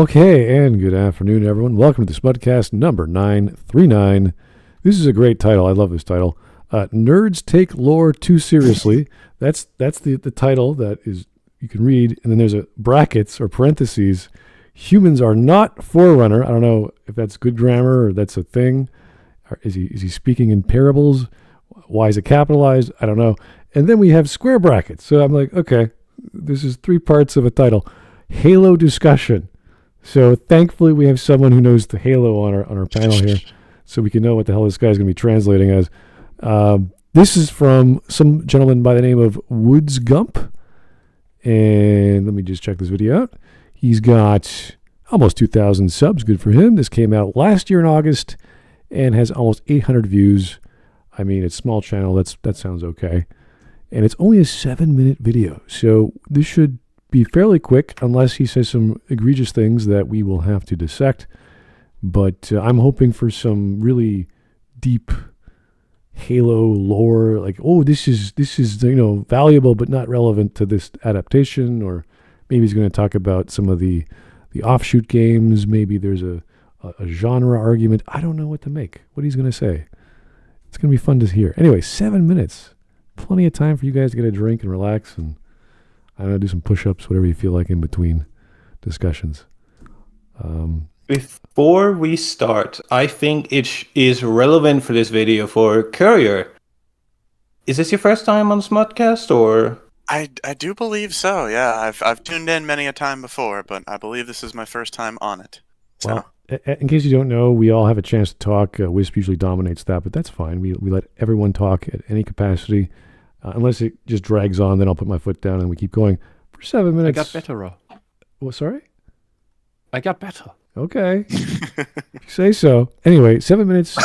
Okay, and good afternoon, everyone. Welcome to the Smudcast number 939. This is a great title. I love this title. Nerds Take Lore Too Seriously. That's the title that is you can read, and then there's a brackets or parentheses. Humans are not Forerunner. I don't know if that's good grammar or that's a thing. Or is he speaking in parables? Why is it capitalized? I don't know. And then we have square brackets. So I'm like, okay, this is 3 parts of a title. Halo discussion. So thankfully we have someone who knows the Halo on our panel here, so we can know what the hell this guy's going to be translating as. This is from some gentleman by the name of Woodsgump. And let me just check this video out. He's got almost 2,000 subs. Good for him. This came out last year in August and has almost 800 views. I mean, it's a small channel. That sounds okay. And it's only a 7-minute video. So this should be fairly quick unless he says some egregious things that we will have to dissect. But I'm hoping for some really deep Halo lore, like, oh, this is valuable but not relevant to this adaptation, or maybe he's going to talk about some of the offshoot games. Maybe there's a genre argument. I don't know what to make. What he's going to say. It's going to be fun to hear. Anyway, 7 minutes. Plenty of time for you guys to get a drink and relax and, I don't know, do some push-ups, whatever you feel like in between discussions. Before we start, I think it is relevant for this video for Courier. Is this your first time on Smudcast, or? I do believe so, yeah. I've tuned in many a time before, but I believe this is my first time on it. So. Well, in case you don't know, we all have a chance to talk. Wisp usually dominates that, but that's fine. We let everyone talk at any capacity. Unless it just drags on, then I'll put my foot down and we keep going for 7 minutes. I got better, Ro. Well, sorry? I got better. Okay. If you say so. Anyway, 7 minutes.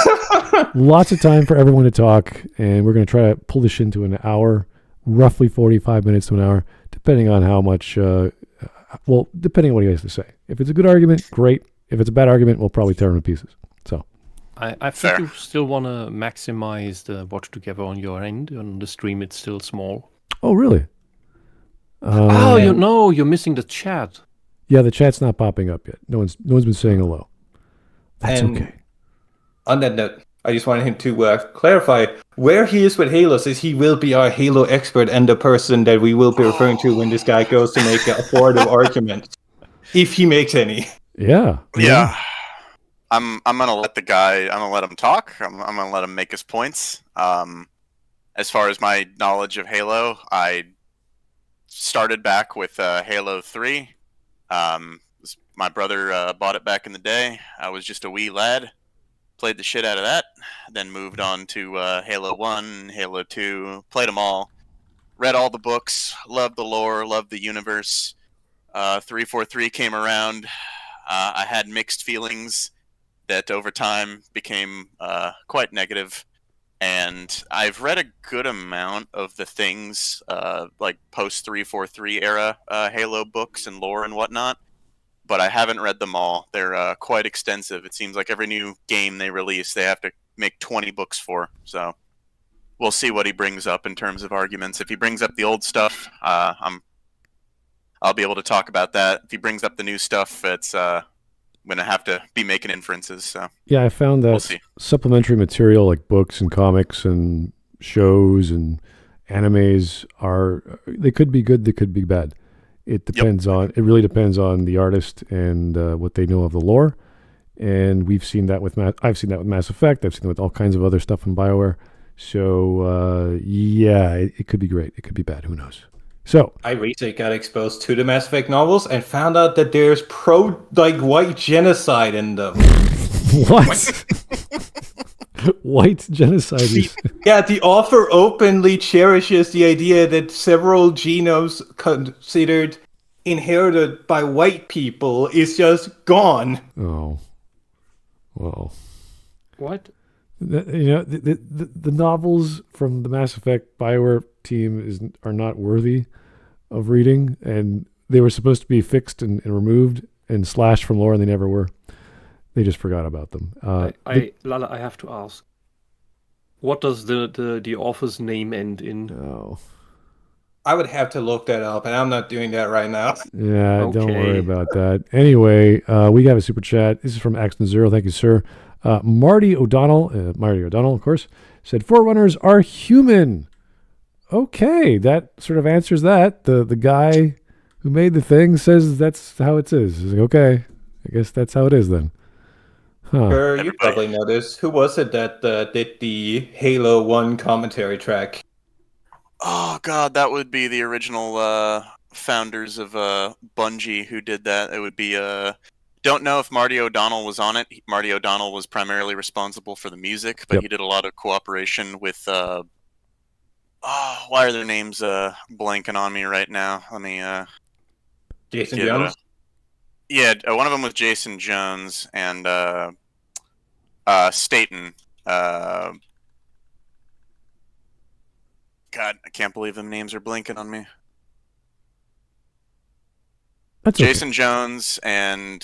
Lots of time for everyone to talk, and we're going to try to pull this into an hour, roughly 45 minutes to an hour, depending on how much, depending on what he has to say. If it's a good argument, great. If it's a bad argument, we'll probably tear him to pieces. So. I think you still want to maximize the watch together on your end. On the stream, it's still small. Oh, really? You're missing the chat. Yeah, the chat's not popping up yet. No one's been saying hello. That's okay. On that note, I just wanted him to clarify where he is with Halo. Says he will be our Halo expert and the person that we will be referring to when this guy goes to make an authoritative argument, if he makes any. Yeah. I'm gonna let him talk. I'm gonna let him make his points. As far as my knowledge of Halo, I started back with Halo 3. My brother bought it back in the day. I was just a wee lad, played the shit out of that, then moved on to Halo 1, Halo 2, played them all, read all the books, loved the lore, loved the universe. 343 came around. I had mixed feelings that over time became quite negative. And I've read a good amount of the things like post-343 era Halo books and lore and whatnot, but I haven't read them all. They're quite extensive. It seems like every new game they release, they have to make 20 books for. So we'll see what he brings up in terms of arguments. If he brings up the old stuff, I'll be able to talk about that. If he brings up the new stuff, it's I'm going to have to be making inferences. So yeah, I found that supplementary material like books and comics and shows and animes they could be good, they could be bad. It depends it really depends on the artist and what they know of the lore. And we've seen that with I've seen that with Mass Effect. I've seen it with all kinds of other stuff from BioWare. So it could be great. It could be bad. Who knows? So I recently got exposed to the Mass Effect novels and found out that there's white genocide in them. What? White genocide? The author openly cherishes the idea that several genomes considered inherited by white people is just gone. Oh, well. What? The novels from the Mass Effect BioWare team are not worthy of reading, and they were supposed to be fixed and removed and slashed from lore, and they never were. They just forgot about them. Lala, I have to ask, what does the author's name end in? Oh. I would have to look that up, and I'm not doing that right now. Yeah, don't worry Okay. about that. Anyway, we have a super chat. This is from Axton Zero. Thank you, sir. Marty O'Donnell, of course, said Forerunners are human. Okay, that sort of answers that. The guy who made the thing says that's how it is. He's like, okay, I guess that's how it is then. Huh. Sure, you Everybody- probably know this. Who was it that did the Halo 1 commentary track? Oh god, that would be the original founders of Bungie who did that. It would be don't know if Marty O'Donnell was on it. Marty O'Donnell was primarily responsible for the music, but Yep. he did a lot of cooperation with why are their names blanking on me right now? Let me Jason Yeah, Jones? yeah, one of them was Jason Jones and Staten. God, I can't believe them names are blinking on me. That's okay. Jason Jones and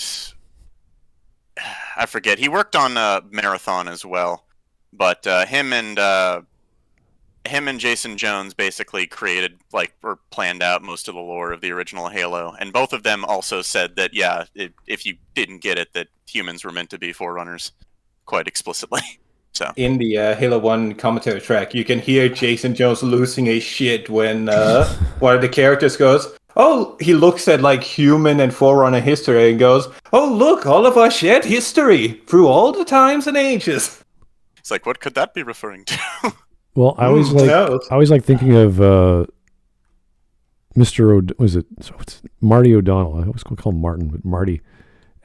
I forget. He worked on Marathon as well, but him and Jason Jones basically created or planned out most of the lore of the original Halo, and both of them also said that if you didn't get it, that humans were meant to be Forerunners, quite explicitly. So In the Halo 1 commentary track, you can hear Jason Jones losing his shit when one of the characters goes, oh, he looks at human and Forerunner history and goes, oh, look, all of our shared history through all the times and ages. it's like, what could that be referring to? Well, I always knows? like thinking of it's Marty O'Donnell. I always call him Martin, but Marty,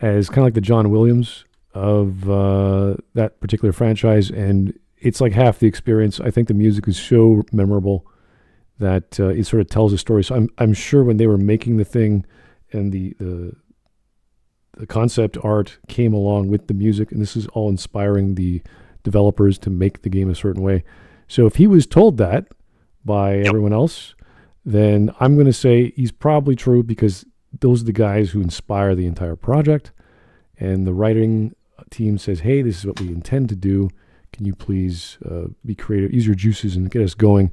as kind of like the John Williams of that particular franchise, and it's like half the experience. I think the music is so memorable that it sort of tells a story. So I'm sure when they were making the thing, and the concept art came along with the music, and this is all inspiring the developers to make the game a certain way. So if he was told that by everyone else, then I'm going to say he's probably true, because those are the guys who inspire the entire project. And the writing team says, hey, this is what we intend to do. Can you please be creative, use your juices and get us going?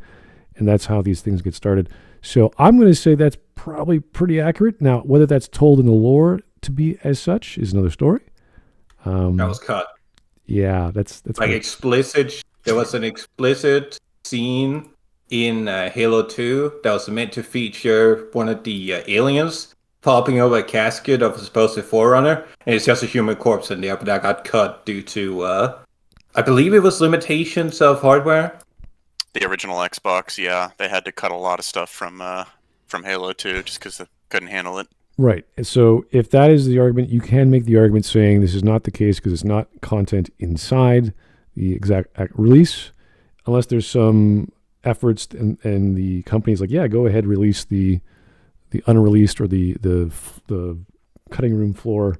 And that's how these things get started. So I'm going to say that's probably pretty accurate. Now, whether that's told in the lore to be as such is another story. That was cut. Yeah, that's Explicit. There was an explicit scene in Halo 2 that was meant to feature one of the aliens popping over a casket of a supposed Forerunner, and it's just a human corpse in there, but that got cut due to, I believe it was limitations of hardware. The original Xbox, yeah, they had to cut a lot of stuff from Halo 2 just because they couldn't handle it. right. So if that is the argument, you can make the argument saying this is not the case because it's not content inside the exact release, unless there's some efforts and the company's like, yeah, go ahead, release the unreleased or the cutting room floor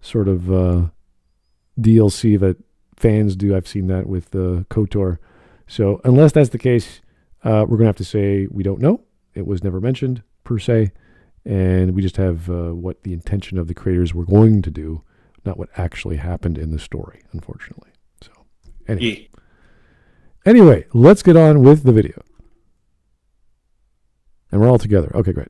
sort of DLC that fans do. I've seen that with KOTOR. So unless that's the case, we're going to have to say we don't know. It was never mentioned per se, and we just have what the intention of the creators were going to do, not what actually happened in the story, unfortunately. So anyway, let's get on with the video. And we're all together. Okay, great.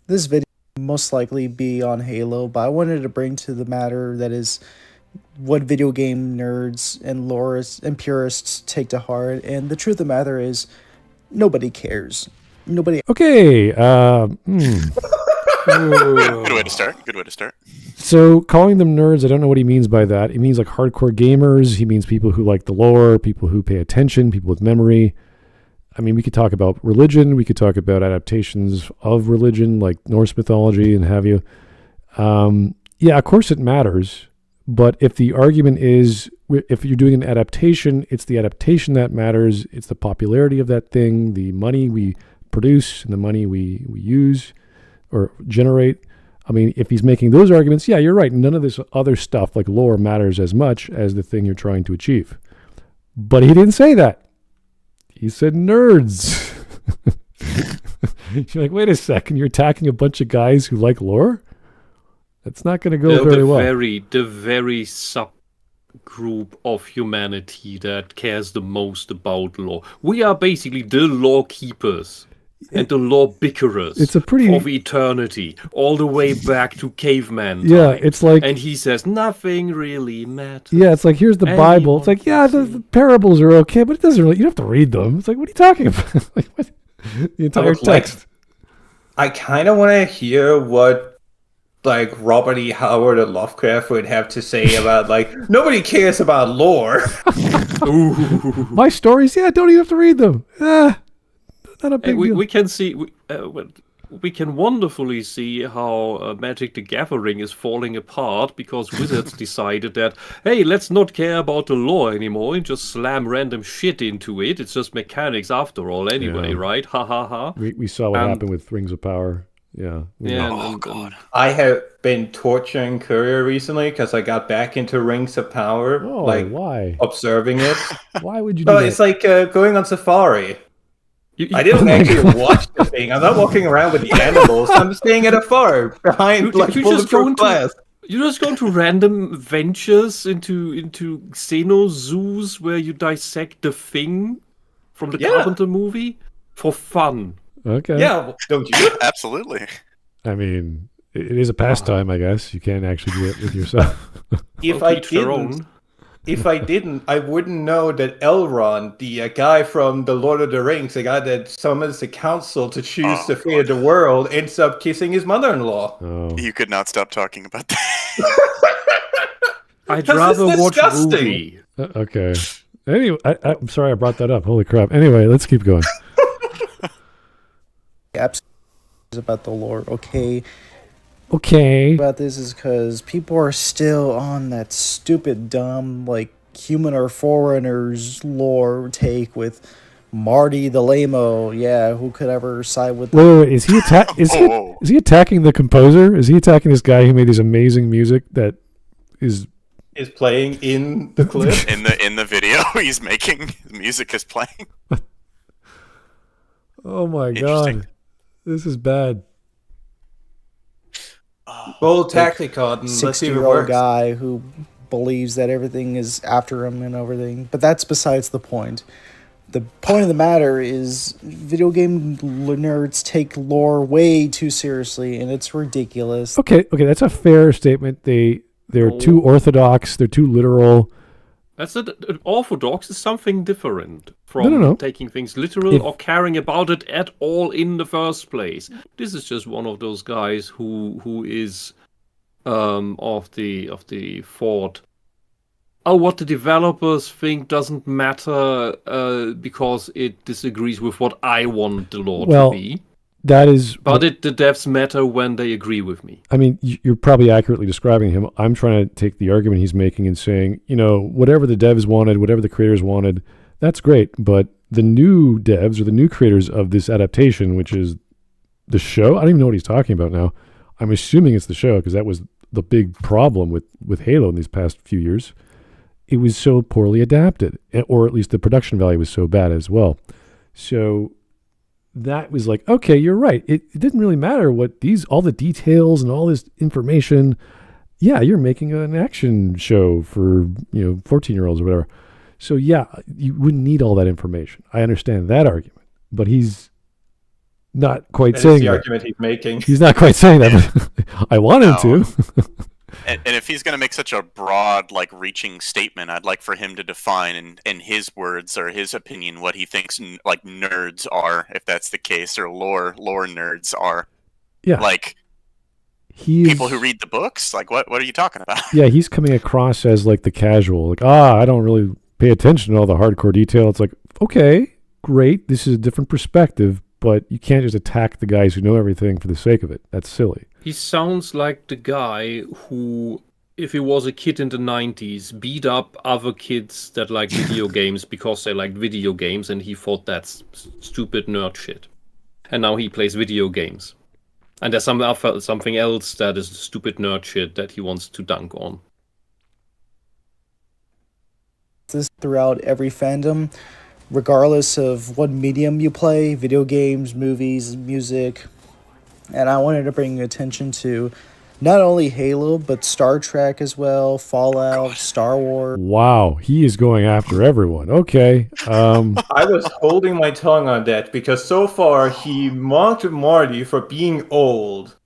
This video will most likely be on Halo, but I wanted to bring to the matter that is what video game nerds and lorists and purists take to heart. And the truth of the matter is, nobody cares. Nobody. Okay. Good way to start. So calling them nerds, I don't know what he means by that. He means like hardcore gamers. He means people who like the lore, people who pay attention, people with memory. I mean, we could talk about religion. We could talk about adaptations of religion, like Norse mythology and have you. Yeah, of course it matters. But if the argument is, if you're doing an adaptation, it's the adaptation that matters. It's the popularity of that thing, the money we produce and the money we use or generate. I mean, if he's making those arguments, yeah, you're right. None of this other stuff like lore matters as much as the thing you're trying to achieve. But he didn't say that. He said nerds. You're like, wait a second, you're attacking a bunch of guys who like lore? That's not going to go very well. The very group of humanity that cares the most about law. We are basically the law keepers and the law bickerers It's a pretty of eternity, all the way back to caveman time. Yeah, it's like And he says nothing really matters. Yeah, it's like here's the Bible. It's like, yeah, the parables are okay, but it doesn't really. You don't have to read them. It's like, what are you talking about? Like, what? The entire text. I kind of want to hear what like Robert E. Howard or Lovecraft would have to say about like nobody cares about lore. My stories, yeah, don't even have to read them. Not a big deal. We can see. We can wonderfully see how Magic the Gathering is falling apart because Wizards decided that, hey, let's not care about the lore anymore and just slam random shit into it. It's just mechanics after all anyway, right? Ha ha ha. We saw what happened with Rings of Power. Yeah. God. I have been torturing Courier recently because I got back into Rings of Power. Oh, why? Observing it. Why would you do that? It's like going on safari. I didn't actually watch the thing. I'm not walking around with the animals. I'm staying at a farm behind bulletproof glass. You just go into random ventures into xeno zoos where you dissect the Thing from the Carpenter movie for fun. Okay. Yeah, don't you? Absolutely. I mean, it is a pastime, I guess. You can't actually do it with yourself. If I didn't, I wouldn't know that Elrond, the guy from the Lord of the Rings, the guy that summons the council to choose the fate of the world, ends up kissing his mother-in-law. Oh. You could not stop talking about that. I'd rather watch Ruby. Okay. Anyway, I'm sorry I brought that up. Holy crap. Anyway, let's keep going. Absolutely about the lore. Okay. About this is because people are still on that stupid, dumb, like human or Forerunners lore take with Marty the Lame-o. Yeah, who could ever side with? Wait, is he is he attacking the composer? Is he attacking this guy who made this amazing music that is playing in the clip? in the video he's making, the music is playing. Oh my god, this is bad. Bold tactic, Cotton. 60-year-old guy who believes that everything is after him and everything. But that's besides the point. The point of the matter is video game nerds take lore way too seriously, and it's ridiculous. Okay, that's a fair statement. They're too orthodox. They're too literal. That's orthodox is something different from taking things literal or caring about it at all in the first place. This is just one of those guys who is of the thought. Oh, what the developers think doesn't matter because it disagrees with what I want the lore to be. That is, but the devs matter when they agree with me. I mean, you're probably accurately describing him. I'm trying to take the argument he's making and saying, whatever the devs wanted, whatever the creators wanted, that's great. But the new devs or the new creators of this adaptation, which is the show, I don't even know what he's talking about now. I'm assuming it's the show because that was the big problem with Halo in these past few years. It was so poorly adapted, or at least the production value was so bad as well. So that was like, okay, you're right. It didn't really matter what all the details and all this information. Yeah, you're making an action show for 14-year-olds or whatever. So yeah, you wouldn't need all that information. I understand that argument, but he's not quite saying the that. Argument he's making. He's not quite saying that. But I want him to. And if he's going to make such a broad, reaching statement, I'd like for him to define in his words or his opinion what he thinks nerds are, if that's the case, or lore nerds are. Yeah. People who read the books? What are you talking about? Yeah, he's coming across as the casual. I don't really pay attention to all the hardcore detail. It's like, okay, great. This is a different perspective, but you can't just attack the guys who know everything for the sake of it. That's silly. He sounds like the guy who, if he was a kid in the 90s, beat up other kids that like video games because they liked video games, and he thought that's stupid nerd shit. And now he plays video games. And there's something else that is stupid nerd shit that he wants to dunk on. This throughout every fandom, regardless of what medium you play, video games, movies, music. And I wanted to bring attention to not only Halo, but Star Trek as well, Fallout, Star Wars. Wow, he is going after everyone. Okay. I was holding my tongue on that because so far he mocked Marty for being old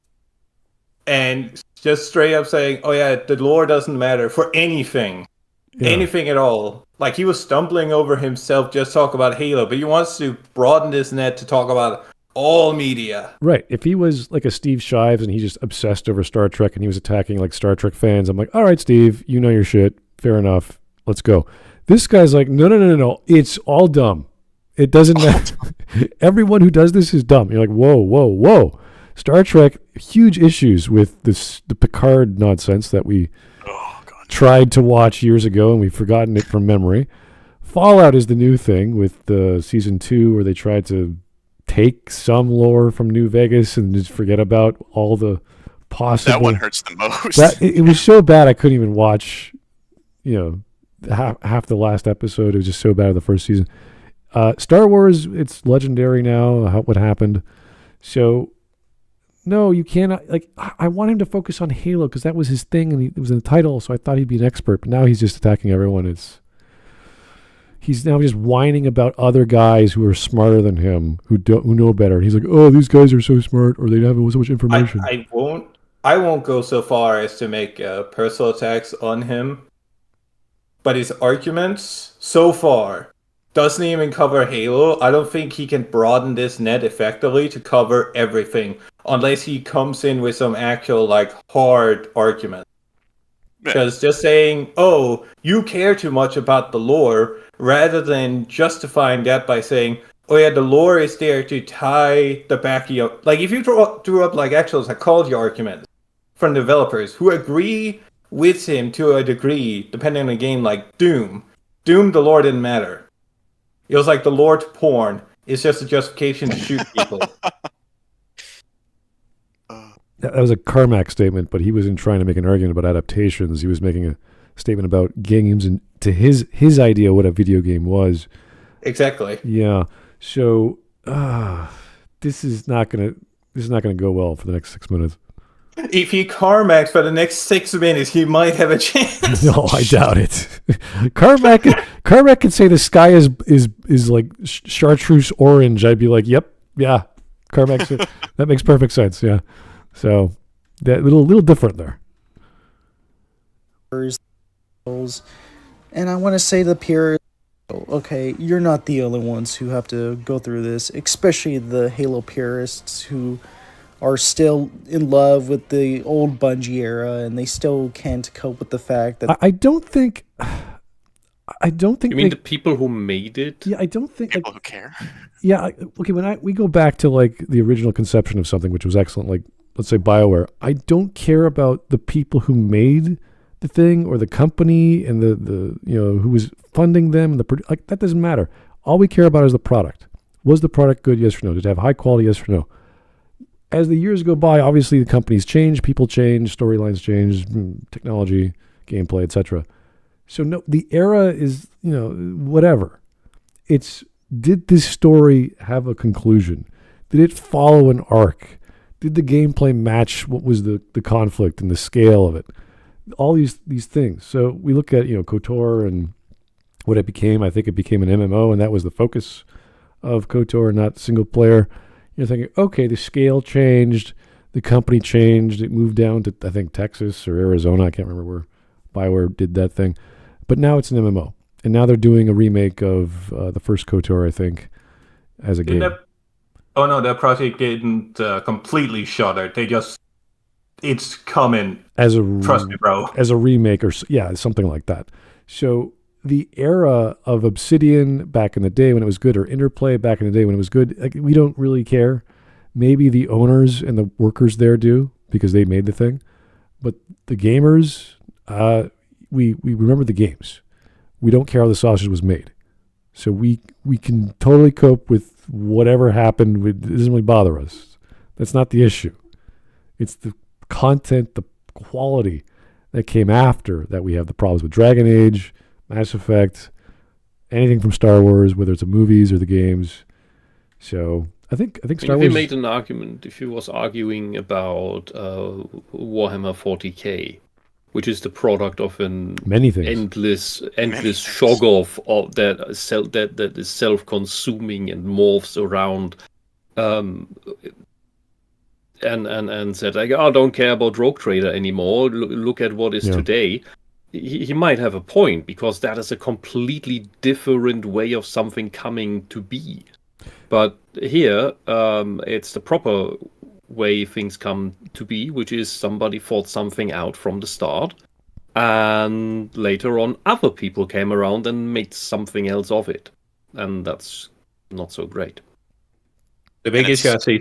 and just straight up saying, oh yeah, the lore doesn't matter for anything. Yeah. Anything at all. Like he was stumbling over himself just talk about Halo, but he wants to broaden this net to talk about all media. Right. If he was like a Steve Shives and he just obsessed over Star Trek and he was attacking like Star Trek fans, I'm like, all right, Steve, you know your shit. Fair enough. Let's go. This guy's like, no. It's all dumb. It doesn't matter. Everyone who does this is dumb. You're like, whoa. Star Trek, huge issues with the Picard nonsense that we tried to watch years ago and we've forgotten it from memory. Fallout is the new thing with the season 2 where they tried to take some lore from New Vegas and just forget about all the possible. That one hurts the most. It was so bad I couldn't even watch, half the last episode. It was just so bad of the first season. Star Wars, it's legendary now, what happened. So, no, you cannot. Like, I want him to focus on Halo because that was his thing and it was in the title, so I thought he'd be an expert. But now he's just attacking everyone. He's now just whining about other guys who are smarter than him, who know better. And he's like, "Oh, these guys are so smart, or they have so much information." I won't go so far as to make personal attacks on him, but his arguments so far doesn't even cover Halo. I don't think he can broaden this net effectively to cover everything, unless he comes in with some actual like hard argument. Because just saying, "Oh, you care too much about the lore," rather than justifying that by saying, "Oh yeah, the lore is there to tie the back up." Like if you drew up like actual psychology arguments from developers who agree with him to a degree, depending on the game, like Doom, the lore didn't matter. It was like the lore to porn. It's just a justification to shoot people. That was a Carmack statement, but he wasn't trying to make an argument about adaptations. He was making a statement about games and to his idea what a video game was. Exactly. Yeah. So this is not gonna go well for the next 6 minutes. If he Carmack for the next 6 minutes, he might have a chance. No, I doubt it. Carmack could say the sky is like chartreuse orange. I'd be like, yep, yeah. Carmack, that makes perfect sense. Yeah. So that little different there. And I want to say to the purists, okay, you're not the only ones who have to go through this, especially the Halo purists who are still in love with the old Bungie era and they still can't cope with the fact that I don't think you mean the people who made it? Yeah, I don't think people who care. Yeah, okay, we go back to like the original conception of something which was excellent, like let's say BioWare. I don't care about the people who made the thing or the company and the who was funding them and like that doesn't matter. All we care about is the product. Was the product good? Yes or no? Did it have high quality? Yes or no? As the years go by, obviously the companies change, people change, storylines change, technology, gameplay, etc. So no, the era is whatever. It's did this story have a conclusion? Did it follow an arc? Did the gameplay match what was the conflict and the scale of it? All these things. So we look at KOTOR and what it became. I think it became an MMO, and that was the focus of KOTOR, not single player. You're thinking, okay, the scale changed, the company changed. It moved down to I think Texas or Arizona. I can't remember where BioWare did that thing, but now it's an MMO, and now they're doing a remake of the first KOTOR, I think, as a game. Oh no, that project didn't completely shudder. It's coming. Trust me, bro. As a remake or something like that. So the era of Obsidian back in the day when it was good, or Interplay back in the day when it was good, like, we don't really care. Maybe the owners and the workers there do because they made the thing, but the gamers, we remember the games. We don't care how the sausage was made. So we can totally cope with whatever happened. It doesn't really bother us. That's not the issue. It's the content, the quality that came after that we have the problems with. Dragon Age, Mass Effect, anything from Star Wars, whether it's the movies or the games. So I think if Star you Wars made an argument, if you was arguing about Warhammer 40k, which is the product of an many things. endless shog off of that is self-consuming and morphs around, and said like, oh, don't care about Rogue Trader anymore. Look at what is today. He might have a point, because that is a completely different way of something coming to be. But here, it's the proper way things come to be, which is somebody thought something out from the start, and later on other people came around and made something else of it. And that's not so great. The big issue I see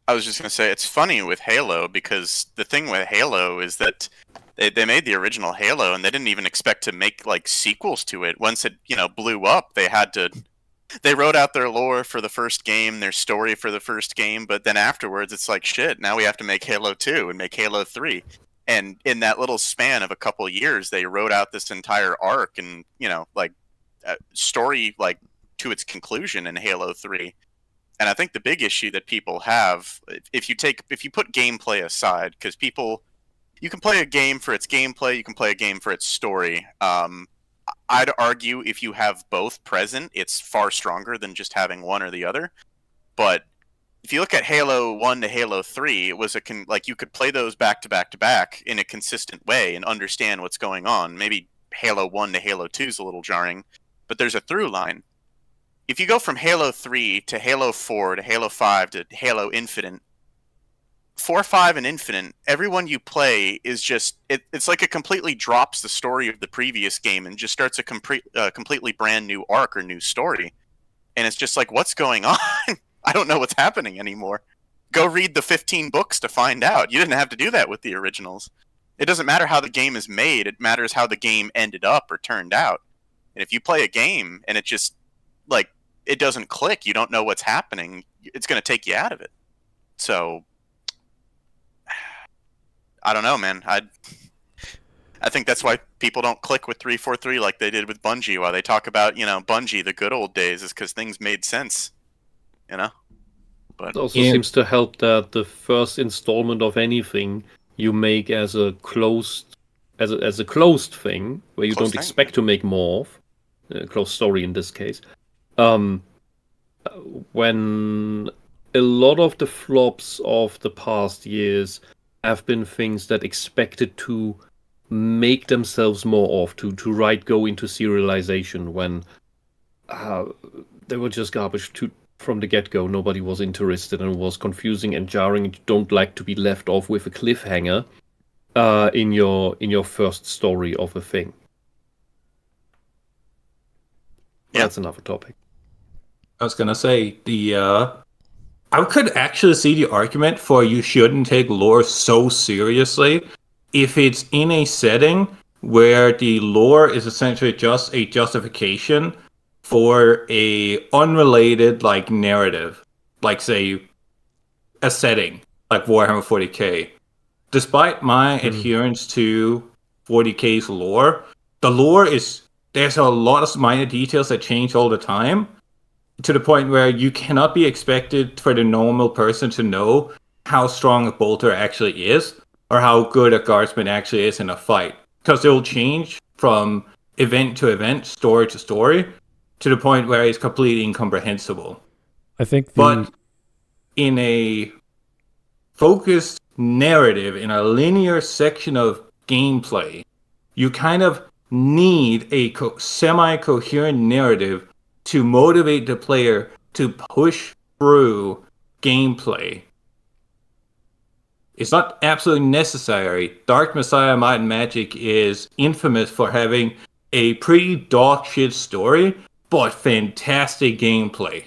I was just going to say, it's funny with Halo, because the thing with Halo is that they made the original Halo, and they didn't even expect to make like sequels to it. Once it blew up, they wrote out their lore for the first game, their story for the first game, but then afterwards it's like, shit, now we have to make Halo 2 and make Halo 3. And in that little span of a couple of years, they wrote out this entire arc and story like to its conclusion in Halo 3. And I think the big issue that people have, if you put gameplay aside, because you can play a game for its gameplay, you can play a game for its story. I'd argue if you have both present, it's far stronger than just having one or the other. But if you look at Halo 1 to Halo 3, it was you could play those back to back to back in a consistent way and understand what's going on. Maybe Halo 1 to Halo 2 is a little jarring, but there's a through line. If you go from Halo 3 to Halo 4 to Halo 5 to Halo Infinite, 4, 5, and Infinite, everyone you play is just it's like it completely drops the story of the previous game and just starts a completely brand new arc or new story. And it's just like, what's going on? I don't know what's happening anymore. Go read the 15 books to find out. You didn't have to do that with the originals. It doesn't matter how the game is made, it matters how the game ended up or turned out. And if you play a game and it just it doesn't click, you don't know what's happening, it's going to take you out of it. So I don't know, man. I think that's why people don't click with 343 like they did with Bungie. Why they talk about, Bungie, the good old days, is because things made sense, But it also seems to help that the first installment of anything you make as a closed thing, where you don't expect to make more of, closed story in this case. When a lot of the flops of the past years have been things that expected to make themselves more of, to go into serialization, when they were just garbage from the get-go. Nobody was interested, and it was confusing and jarring, and you don't like to be left off with a cliffhanger in your first story of a thing. Yeah. That's another topic. I was gonna say I could actually see the argument for you shouldn't take lore so seriously if it's in a setting where the lore is essentially just a justification for a unrelated narrative, say a setting like Warhammer 40k. Despite my adherence to 40k's lore, the lore there's a lot of minor details that change all the time, to the point where you cannot be expected for the normal person to know how strong a bolter actually is, or how good a guardsman actually is in a fight. Because it will change from event to event, story to story, to the point where it's completely incomprehensible. I think But in a focused narrative, in a linear section of gameplay, you kind of need a semi-coherent narrative to motivate the player to push through gameplay. It's not absolutely necessary. Dark Messiah Might and Magic is infamous for having a pretty dog shit story, but fantastic gameplay.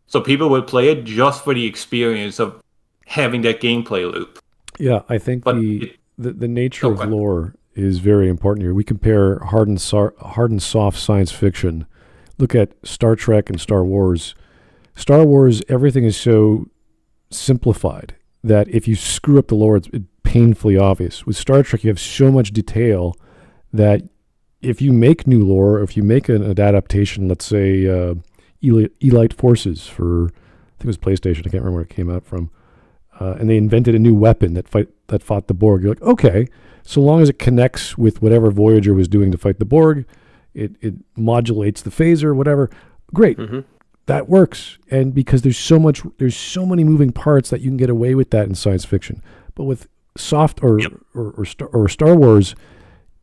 So people would play it just for the experience of having that gameplay loop. Yeah, I think the nature of lore is very important here. We compare hard and soft science fiction. Look at Star Trek and Star Wars. Star Wars, everything is so simplified that if you screw up the lore, it's painfully obvious. With Star Trek, you have so much detail that if you make new lore, or if you make an adaptation, let's say Elite Forces for, I think it was PlayStation. I can't remember where it came out from. And they invented a new weapon that fought the Borg. You're like, okay, so long as it connects with whatever Voyager was doing to fight the Borg, it modulates the phaser, whatever. Great, that works. And because there's so many moving parts that you can get away with that in science fiction. But with soft or Star Wars,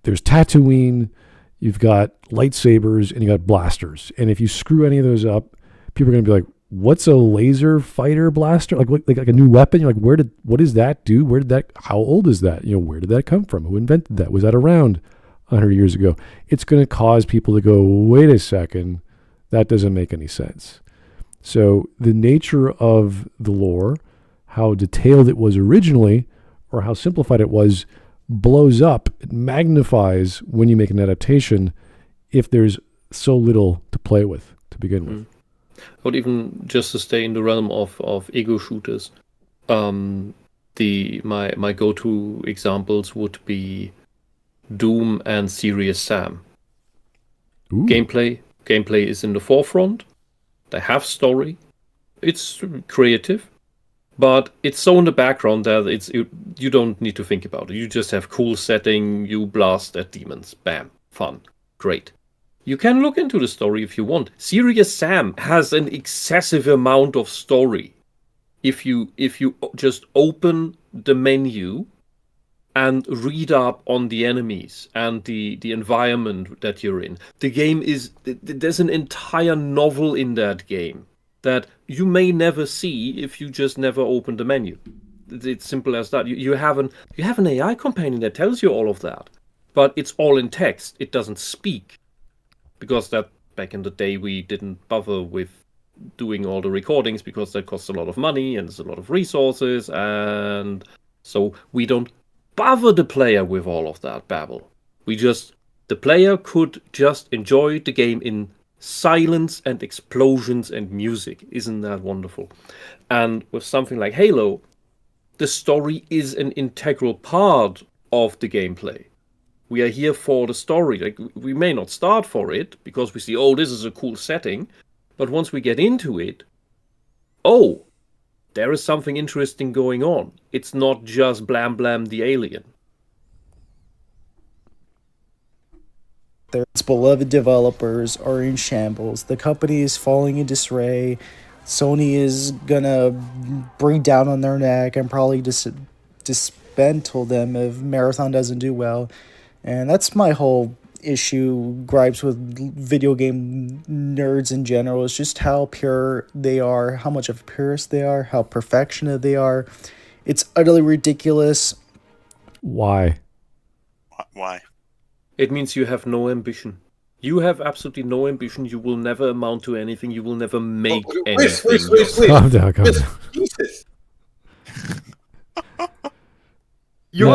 there's Tatooine, you've got lightsabers, and you got blasters. And if you screw any of those up, people are going to be like, what's a laser fighter blaster? Like a new weapon? You're like, what does that do? How old is that? Where did that come from? Who invented that? Was that around 100 years ago? It's going to cause people to go, wait a second, that doesn't make any sense. So the nature of the lore, how detailed it was originally, or how simplified it was, blows up, it magnifies when you make an adaptation if there's so little to play with to begin with. Or even just to stay in the realm of ego shooters, my go-to examples would be Doom and Serious Sam. Ooh. Gameplay is in the forefront. They have story. It's creative, but it's so in the background that you don't need to think about it. You just have cool setting. You blast at demons. Bam, fun, great. You can look into the story if you want. Serious Sam has an excessive amount of story. If you just open the menu and read up on the enemies and the environment that you're in, there's an entire novel in that game that you may never see if you just never open the menu. It's simple as that. You have an AI companion that tells you all of that, but it's all in text. It doesn't speak. Because that back in the day we didn't bother with doing all the recordings because that costs a lot of money and there's a lot of resources, and so we don't bother the player with all of that babble. The player could just enjoy the game in silence and explosions and music. Isn't that wonderful? And with something like Halo, the story is an integral part of the gameplay. We are here for the story. Like, we may not start for it because we see, oh, this is a cool setting. But once we get into it, oh, there is something interesting going on. It's not just blam blam the alien. Their beloved developers are in shambles. The company is falling in disarray. Sony is gonna bring down on their neck and probably dismantle them if Marathon doesn't do well. And that's my whole gripes with video game nerds in general, is just how pure they are, how much of a purist they are, how perfectionist they are. It's utterly ridiculous. Why? Why? It means you have no ambition. You have absolutely no ambition. You will never amount to anything. You will never make anything. Calm down. Jesus. You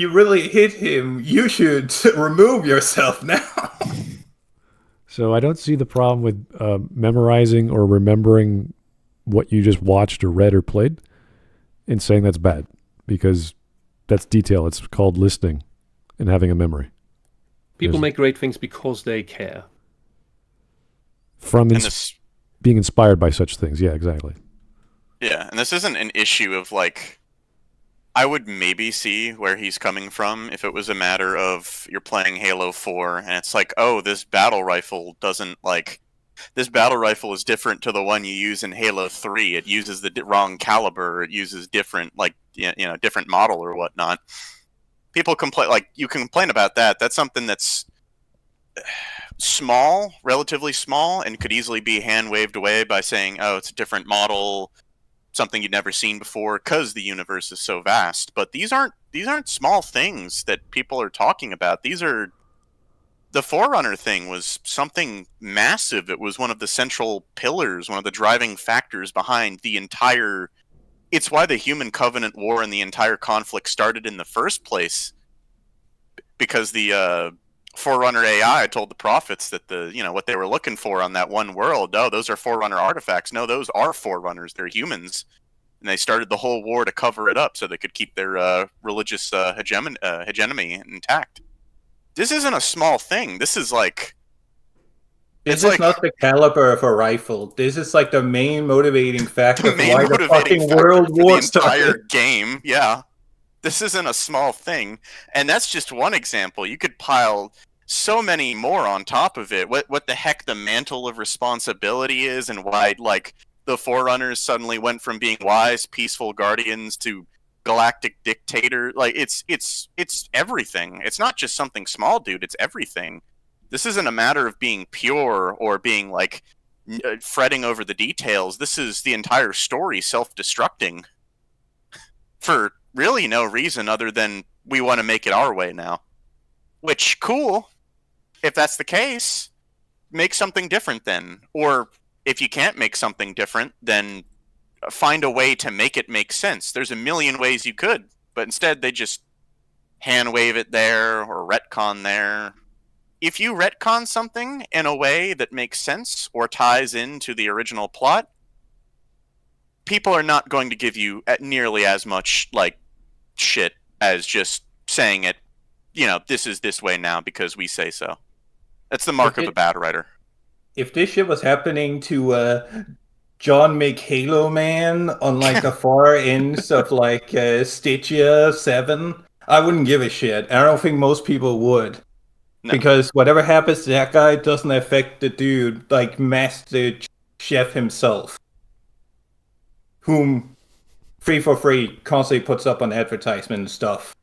really hit him. You should remove yourself now. So I don't see the problem with memorizing or remembering what you just watched or read or played and saying that's bad, because that's detail. It's called listening and having a memory. People make great things because they care. From being inspired by such things. Yeah, exactly. Yeah, and this isn't an issue of like, I would maybe see where he's coming from if it was a matter of you're playing Halo 4 and it's like, oh, this battle rifle is different to the one you use in Halo 3. It uses the wrong caliber. It uses different, different model or whatnot. People complain, you can complain about that. That's something that's small, relatively small, and could easily be hand waved away by saying, oh, it's a different model, something you'd never seen before, because the universe is so vast. But these aren't small things that people are talking about. The Forerunner thing was something massive. It was one of the central pillars, one of the driving factors behind the entire. It's why the Human Covenant War and the entire conflict started in the first place, because the Forerunner AI told the prophets that what they were looking for on that one world. Oh, those are Forerunner artifacts. No, those are Forerunners. They're humans, and they started the whole war to cover it up so they could keep their religious hegemony intact. This isn't a small thing. This is This is not the caliber of a rifle. This is like the main motivating factor of why the fucking World War started. The entire game, yeah. This isn't a small thing. And that's just one example. You could pile so many more on top of it. What the heck the mantle of responsibility is, and why, like, the Forerunners suddenly went from being wise, peaceful guardians to galactic dictator. Like, it's everything. It's not just something small, dude. It's everything. This isn't a matter of being pure or being, like, fretting over the details. This is the entire story self-destructing for really no reason other than we want to make it our way now. Which, cool. If that's the case, make something different then. Or if you can't make something different, then find a way to make it make sense. There's a million ways you could, but instead they just hand wave it there or retcon there. If you retcon something in a way that makes sense or ties into the original plot, people are not going to give you nearly as much, like, shit as just saying it, you know, this is this way now because we say so. That's the mark of a bad writer. If this shit was happening to John McHalo Man on, like, the far ends of, like, Stygia 7, I wouldn't give a shit. I don't think most people would. No. Because whatever happens to that guy doesn't affect the dude, like Master Chef himself, whom 343 constantly puts up on advertisement and stuff,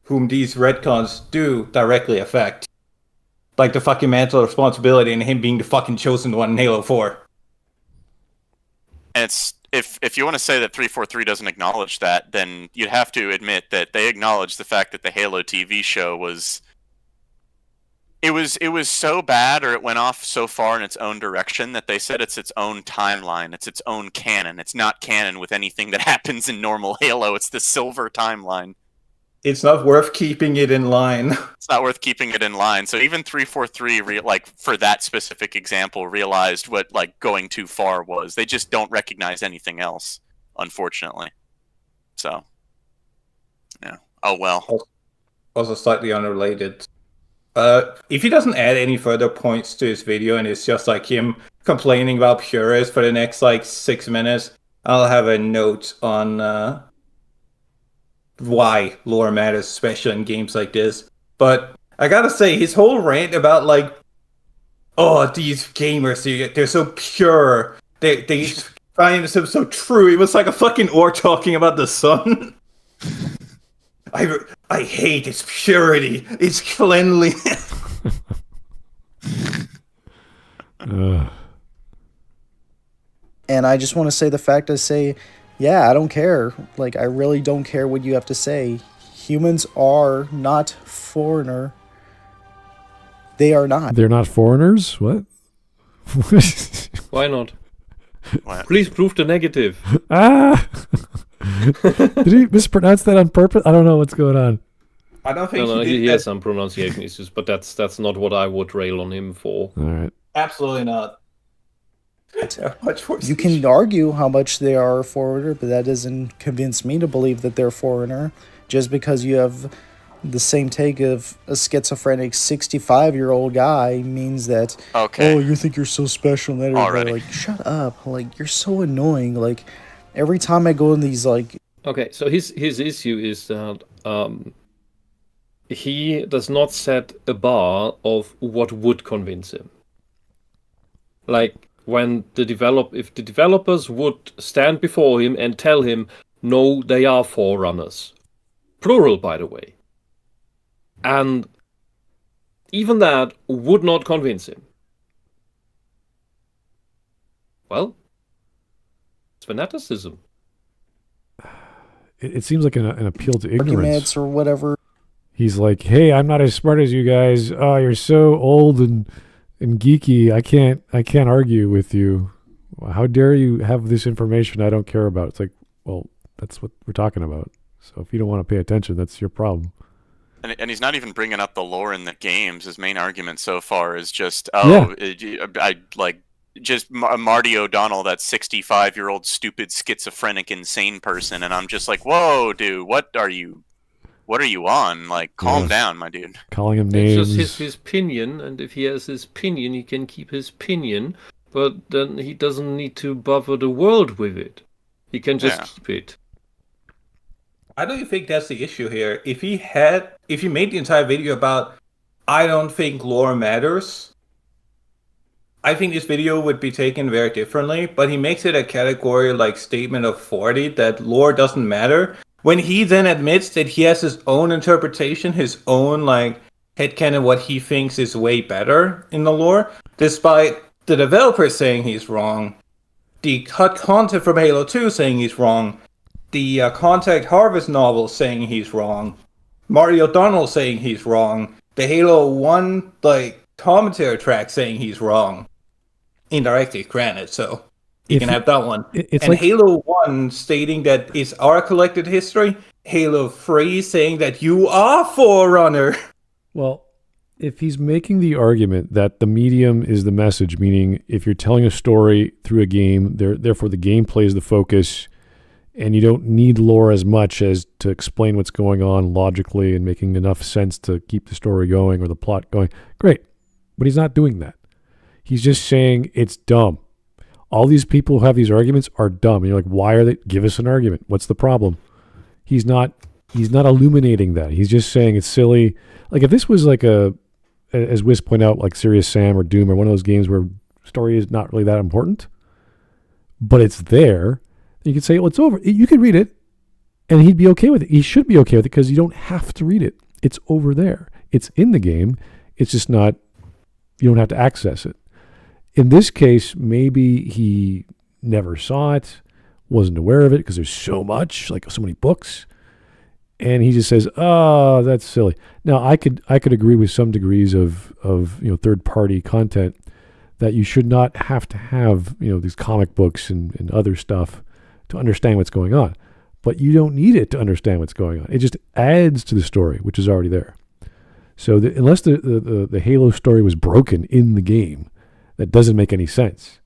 whom these retcons do directly affect. Like the fucking mantle of responsibility and him being the fucking chosen one in Halo 4. And it's, if you want to say that 343 doesn't acknowledge that, then you'd have to admit that they acknowledge the fact that the Halo TV show was... It was so bad, or it went off so far in its own direction, that they said it's its own timeline. It's its own canon. It's not canon with anything that happens in normal Halo. It's the silver timeline. It's not worth keeping it in line. It's not worth keeping it in line. So even 343, like, for that specific example, realized what, like, going too far was. They just don't recognize anything else, unfortunately. So, yeah. Oh, well. Also slightly unrelated. If he doesn't add any further points to his video and it's just like him complaining about purists for the next like 6 minutes, I'll have a note on why lore matters, especially in games like this. But I gotta say, his whole rant about like, oh, these gamers, they're so pure, they find themselves so true. It was like a fucking orc talking about the sun. I hate its purity, its cleanliness. And I just want to say the fact I say, yeah, I don't care. Like, I really don't care what you have to say. Humans are not Forerunner. They are not. They're not foreigners? What? Why not? What? Please prove the negative. Ah! Did he mispronounce that on purpose? I don't know what's going on. I don't think he has some pronunciation issues, but that's not what I would rail on him for. All right. Absolutely not. You can argue how much they are a Forerunner, but that doesn't convince me to believe that they're Forerunner. Just because you have the same take of a schizophrenic 65-year-old guy means that, okay. Oh, you think you're so special. And already. Like, shut up. Like, you're so annoying. Like, every time I go in these, like... Okay, so his issue is that he does not set a bar of what would convince him. Like, when if the developers would stand before him and tell him, no, they are Forerunners. Plural, by the way. And even that would not convince him. Well, it's fanaticism. It seems like an appeal to ignorance. Arguments or whatever. He's like, hey, I'm not as smart as you guys. Oh, you're so old and geeky. I can't argue with you. How dare you have this information I don't care about? It's like, well, that's what we're talking about. So if you don't want to pay attention, that's your problem. And he's not even bringing up the lore in the games. His main argument so far is just, just Marty O'Donnell, that 65-year-old stupid schizophrenic insane person, and I'm just like, whoa, dude, what are you what are you on? Like, calm down, my dude. Calling him names. It's just his opinion, and if he has his opinion, he can keep his opinion, but then he doesn't need to bother the world with it. He can just keep it. I don't think that's the issue here. If he made the entire video about, I don't think lore matters, I think this video would be taken very differently, but he makes it a category like statement of 40 that lore doesn't matter. When he then admits that he has his own interpretation, his own like headcanon, what he thinks is way better in the lore, despite the developers saying he's wrong, the cut content from Halo 2 saying he's wrong, the Contact Harvest novel saying he's wrong, Marty O'Donnell saying he's wrong, the Halo 1 like commentary track saying he's wrong. Indirectly, granted, so you can have that one. It's and like Halo 1 stating that it's our collected history, Halo 3 saying that you are Forerunner. Well, if he's making the argument that the medium is the message, meaning if you're telling a story through a game, therefore the gameplay is the focus, and you don't need lore as much as to explain what's going on logically and making enough sense to keep the story going or the plot going, great. But he's not doing that. He's just saying it's dumb. All these people who have these arguments are dumb. And you're like, why are they? Give us an argument. What's the problem? He's not illuminating that. He's just saying it's silly. Like if this was like as Whisp pointed out, like Serious Sam or Doom or one of those games where story is not really that important, but it's there, you could say, well, it's over. You could read it and he'd be okay with it. He should be okay with it because you don't have to read it. It's over there. It's in the game. It's just not, you don't have to access it. In this case, maybe he never saw it, wasn't aware of it because there's so much, like so many books, and he just says, "Oh, that's silly." Now, I could agree with some degrees of third-party content that you should not have to have these comic books and other stuff to understand what's going on, but you don't need it to understand what's going on. It just adds to the story, which is already there. So unless the Halo story was broken in the game, that doesn't make any sense,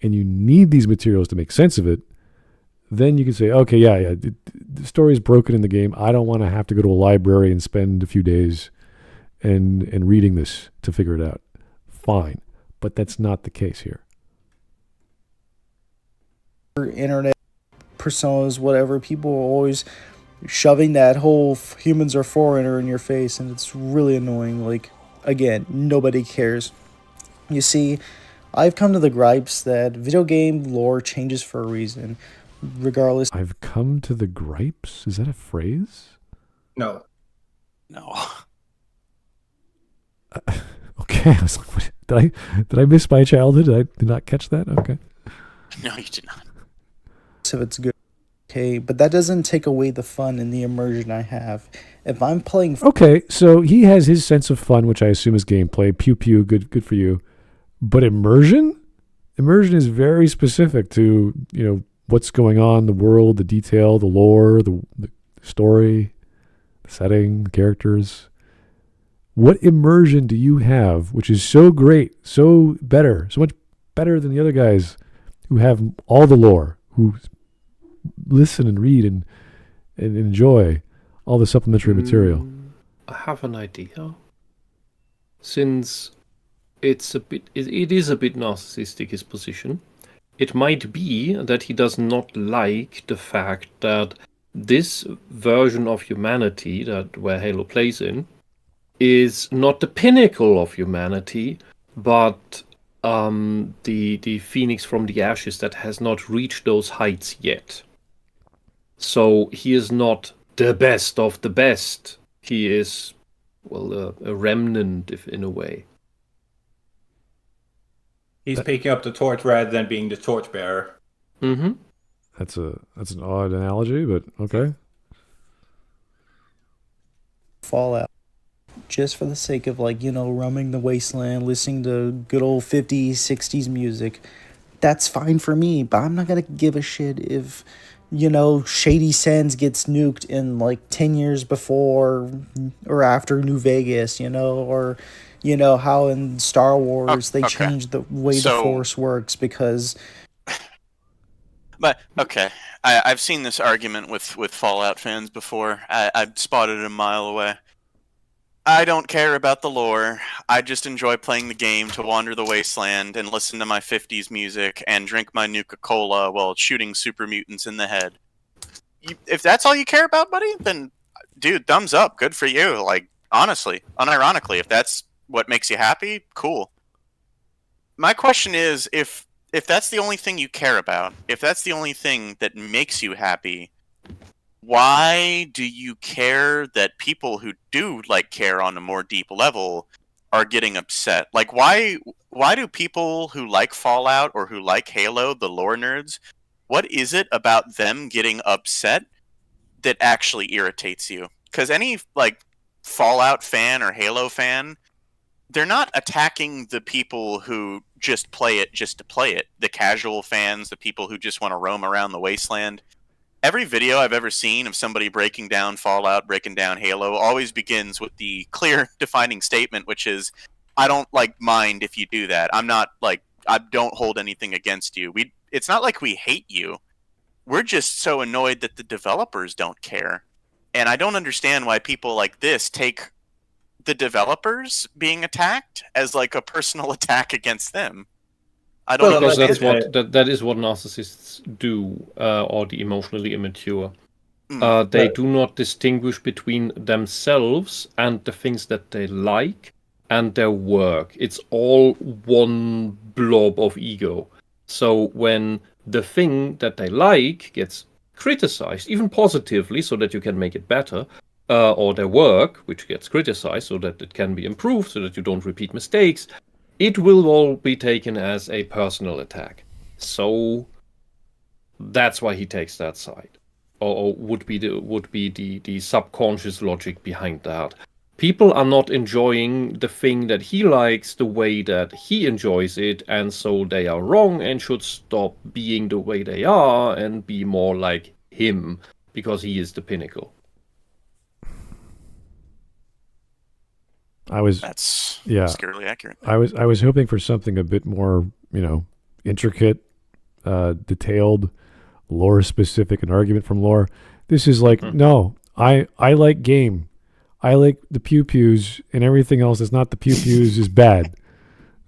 and you need these materials to make sense of it, then you can say, okay, the story is broken in the game. I don't want to have to go to a library and spend a few days and reading this to figure it out. Fine, but that's not the case here. Internet personas, whatever, people are always shoving that whole humans are Forerunner in your face, and it's really annoying. Like, again, nobody cares. You see, I've come to the gripes that video game lore changes for a reason, regardless. I've come to the gripes? Is that a phrase? No. Okay, I was like, what, did I miss my childhood? Did not catch that? Okay. No, you did not. If it's good, okay, but that doesn't take away the fun and the immersion I have. If I'm playing... Okay, so he has his sense of fun, which I assume is gameplay. Pew pew, good for you. But immersion? Immersion is very specific to, what's going on, the world, the detail, the lore, the story, the setting, the characters. What immersion do you have, which is so great, so much better than the other guys who have all the lore, who listen and read and enjoy all the supplementary material? I have an idea. Since it is a bit narcissistic, his position, it might be that he does not like the fact that this version of humanity where Halo plays in is not the pinnacle of humanity, but the phoenix from the ashes that has not reached those heights yet. So he is not the best of the best. He is, a remnant, if in a way. He's picking up the torch rather than being the torchbearer. Mm-hmm. That's an odd analogy, but okay. Fallout. Just for the sake of, roaming the wasteland, listening to good old 50s, 60s music. That's fine for me, but I'm not going to give a shit if, Shady Sands gets nuked in, 10 years before or after New Vegas, or... how in Star Wars they changed the way the Force works because... But okay, I've seen this argument with Fallout fans before. I've spotted it a mile away. I don't care about the lore. I just enjoy playing the game to wander the wasteland and listen to my 50s music and drink my Nuka-Cola while shooting super mutants in the head. If that's all you care about, buddy, then, dude, thumbs up. Good for you. Like, honestly, unironically, if that's what makes you happy, cool. My question is, if that's the only thing you care about, if that's the only thing that makes you happy, why do you care that people who do care on a more deep level are getting upset? Like, why do people who like Fallout or who like Halo, the lore nerds, what is it about them getting upset that actually irritates you? Because any Fallout fan or Halo fan, they're not attacking the people who just play it just to play it. The casual fans, the people who just want to roam around the wasteland. Every video I've ever seen of somebody breaking down Fallout, breaking down Halo, always begins with the clear, defining statement, which is, I don't mind if you do that. I'm not I don't hold anything against you. It's not like we hate you. We're just so annoyed that the developers don't care. And I don't understand why people like this take the developers being attacked as a personal attack against them. I don't because that is what narcissists do, or the emotionally immature. They do not distinguish between themselves and the things that they like and their work. It's all one blob of ego. So when the thing that they like gets criticized, even positively, so that you can make it better, or their work, which gets criticized so that it can be improved, so that you don't repeat mistakes, it will all be taken as a personal attack. So that's why he takes that side, or would be the subconscious logic behind that. People are not enjoying the thing that he likes the way that he enjoys it, and so they are wrong and should stop being the way they are and be more like him, because he is the pinnacle. That's scarily accurate. I was hoping for something a bit more, intricate, detailed, lore specific, an argument from lore. This is no, I like game. I like the pew pews, and everything else that's not the pew pews is bad.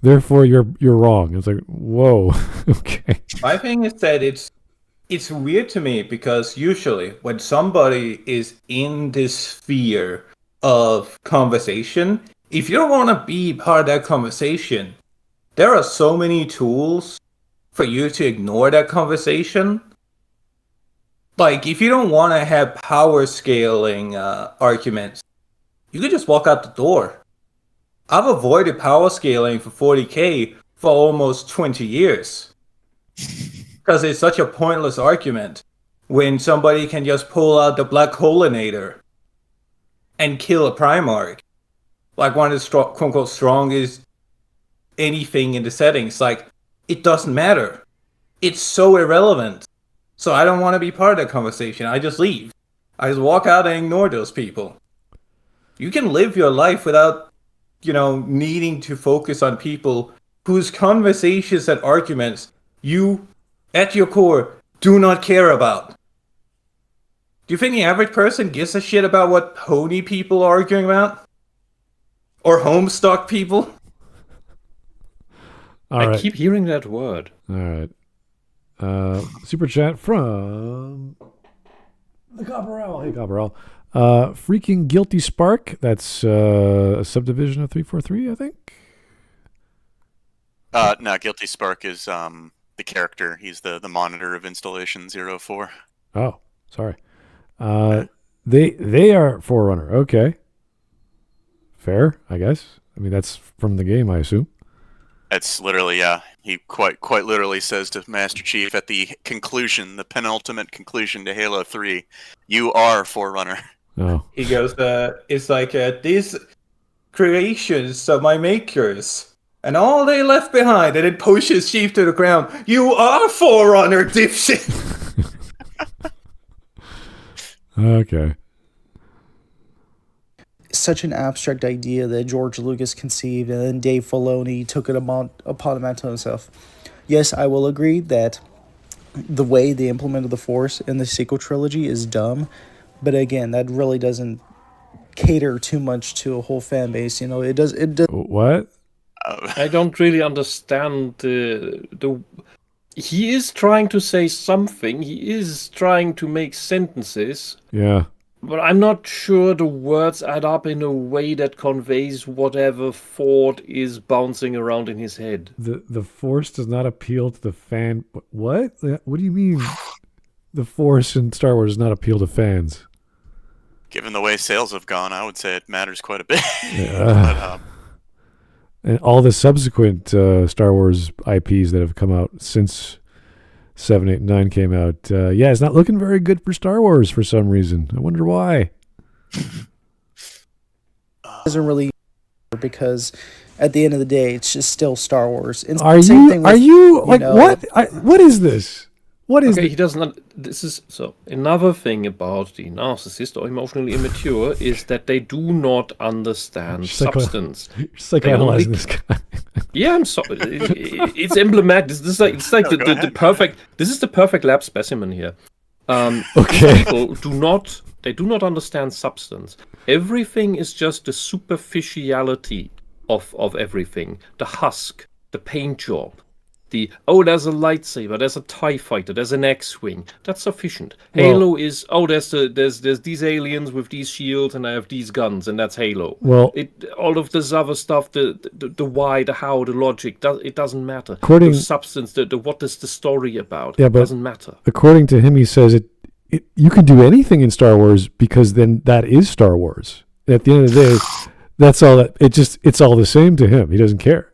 Therefore, you're wrong. It's like, whoa, okay. My thing is that it's weird to me because usually when somebody is in this sphere of conversation, if you don't want to be part of that conversation, there are so many tools for you to ignore that conversation. If you don't want to have power scaling arguments, you could just walk out the door. I've avoided power scaling for 40k for almost 20 years. Because it's such a pointless argument when somebody can just pull out the Black Holinator and kill a Primarch. One of the quote-unquote strongest anything in the settings. It doesn't matter. It's so irrelevant. So I don't want to be part of that conversation. I just leave. I just walk out and ignore those people. You can live your life without, needing to focus on people whose conversations and arguments you, at your core, do not care about. Do you think the average person gives a shit about what pony people are arguing about? Or homestuck people? I keep hearing that word. All right. Super chat from the Copperell. Hey, Copperell. Freaking Guilty Spark. That's a subdivision of 343, I think. No, Guilty Spark is the character. He's the monitor of installation 04. Oh, sorry. They are Forerunner. Okay. Fair, I guess. I mean, that's from the game, I assume. It's literally, yeah. He quite literally says to Master Chief at the conclusion, the penultimate conclusion to Halo 3, "You are Forerunner." Oh. He goes, it's these creations of my makers, and all they left behind, and it pushes Chief to the ground. You are Forerunner, dipshit! Okay. Such an abstract idea that George Lucas conceived, and then Dave Filoni took it upon himself. Yes, I will agree that the way they implemented the Force in the sequel trilogy is dumb. But again, that really doesn't cater too much to a whole fan base. You know, it does. What? I don't really understand the. He is trying to say something. He is trying to make sentences. Yeah. But I'm not sure the words add up in a way that conveys whatever thought is bouncing around in his head. The Force does not appeal to the fan. What? What do you mean? The Force in Star Wars does not appeal to fans. Given the way sales have gone, I would say it matters quite a bit. Yeah. And all the subsequent Star Wars IPs that have come out since 7, 8, and 9 came out. It's not looking very good for Star Wars for some reason. I wonder why. Doesn't really, because at the end of the day, it's just still Star Wars. And Are you like what? What is this? What is? Okay, he doesn't. This is so. Another thing about the narcissist or emotionally immature is that they do not understand substance. You're psychoanalyzing this guy. Yeah, I'm sorry. It's emblematic. It's like the perfect. This is the perfect lab specimen here. Okay. People do not understand substance. Everything is just the superficiality of everything. The husk, the paint job. There's a lightsaber, there's a TIE fighter, there's an X-wing. That's sufficient. Halo is there's these aliens with these shields and I have these guns and that's Halo. Well, all of this other stuff, the why, the how, the logic, it doesn't matter. The substance, the what is the story about? Yeah, but doesn't matter. According to him, he says you can do anything in Star Wars because then that is Star Wars. At the end of the day, that's all that it's all the same to him. He doesn't care.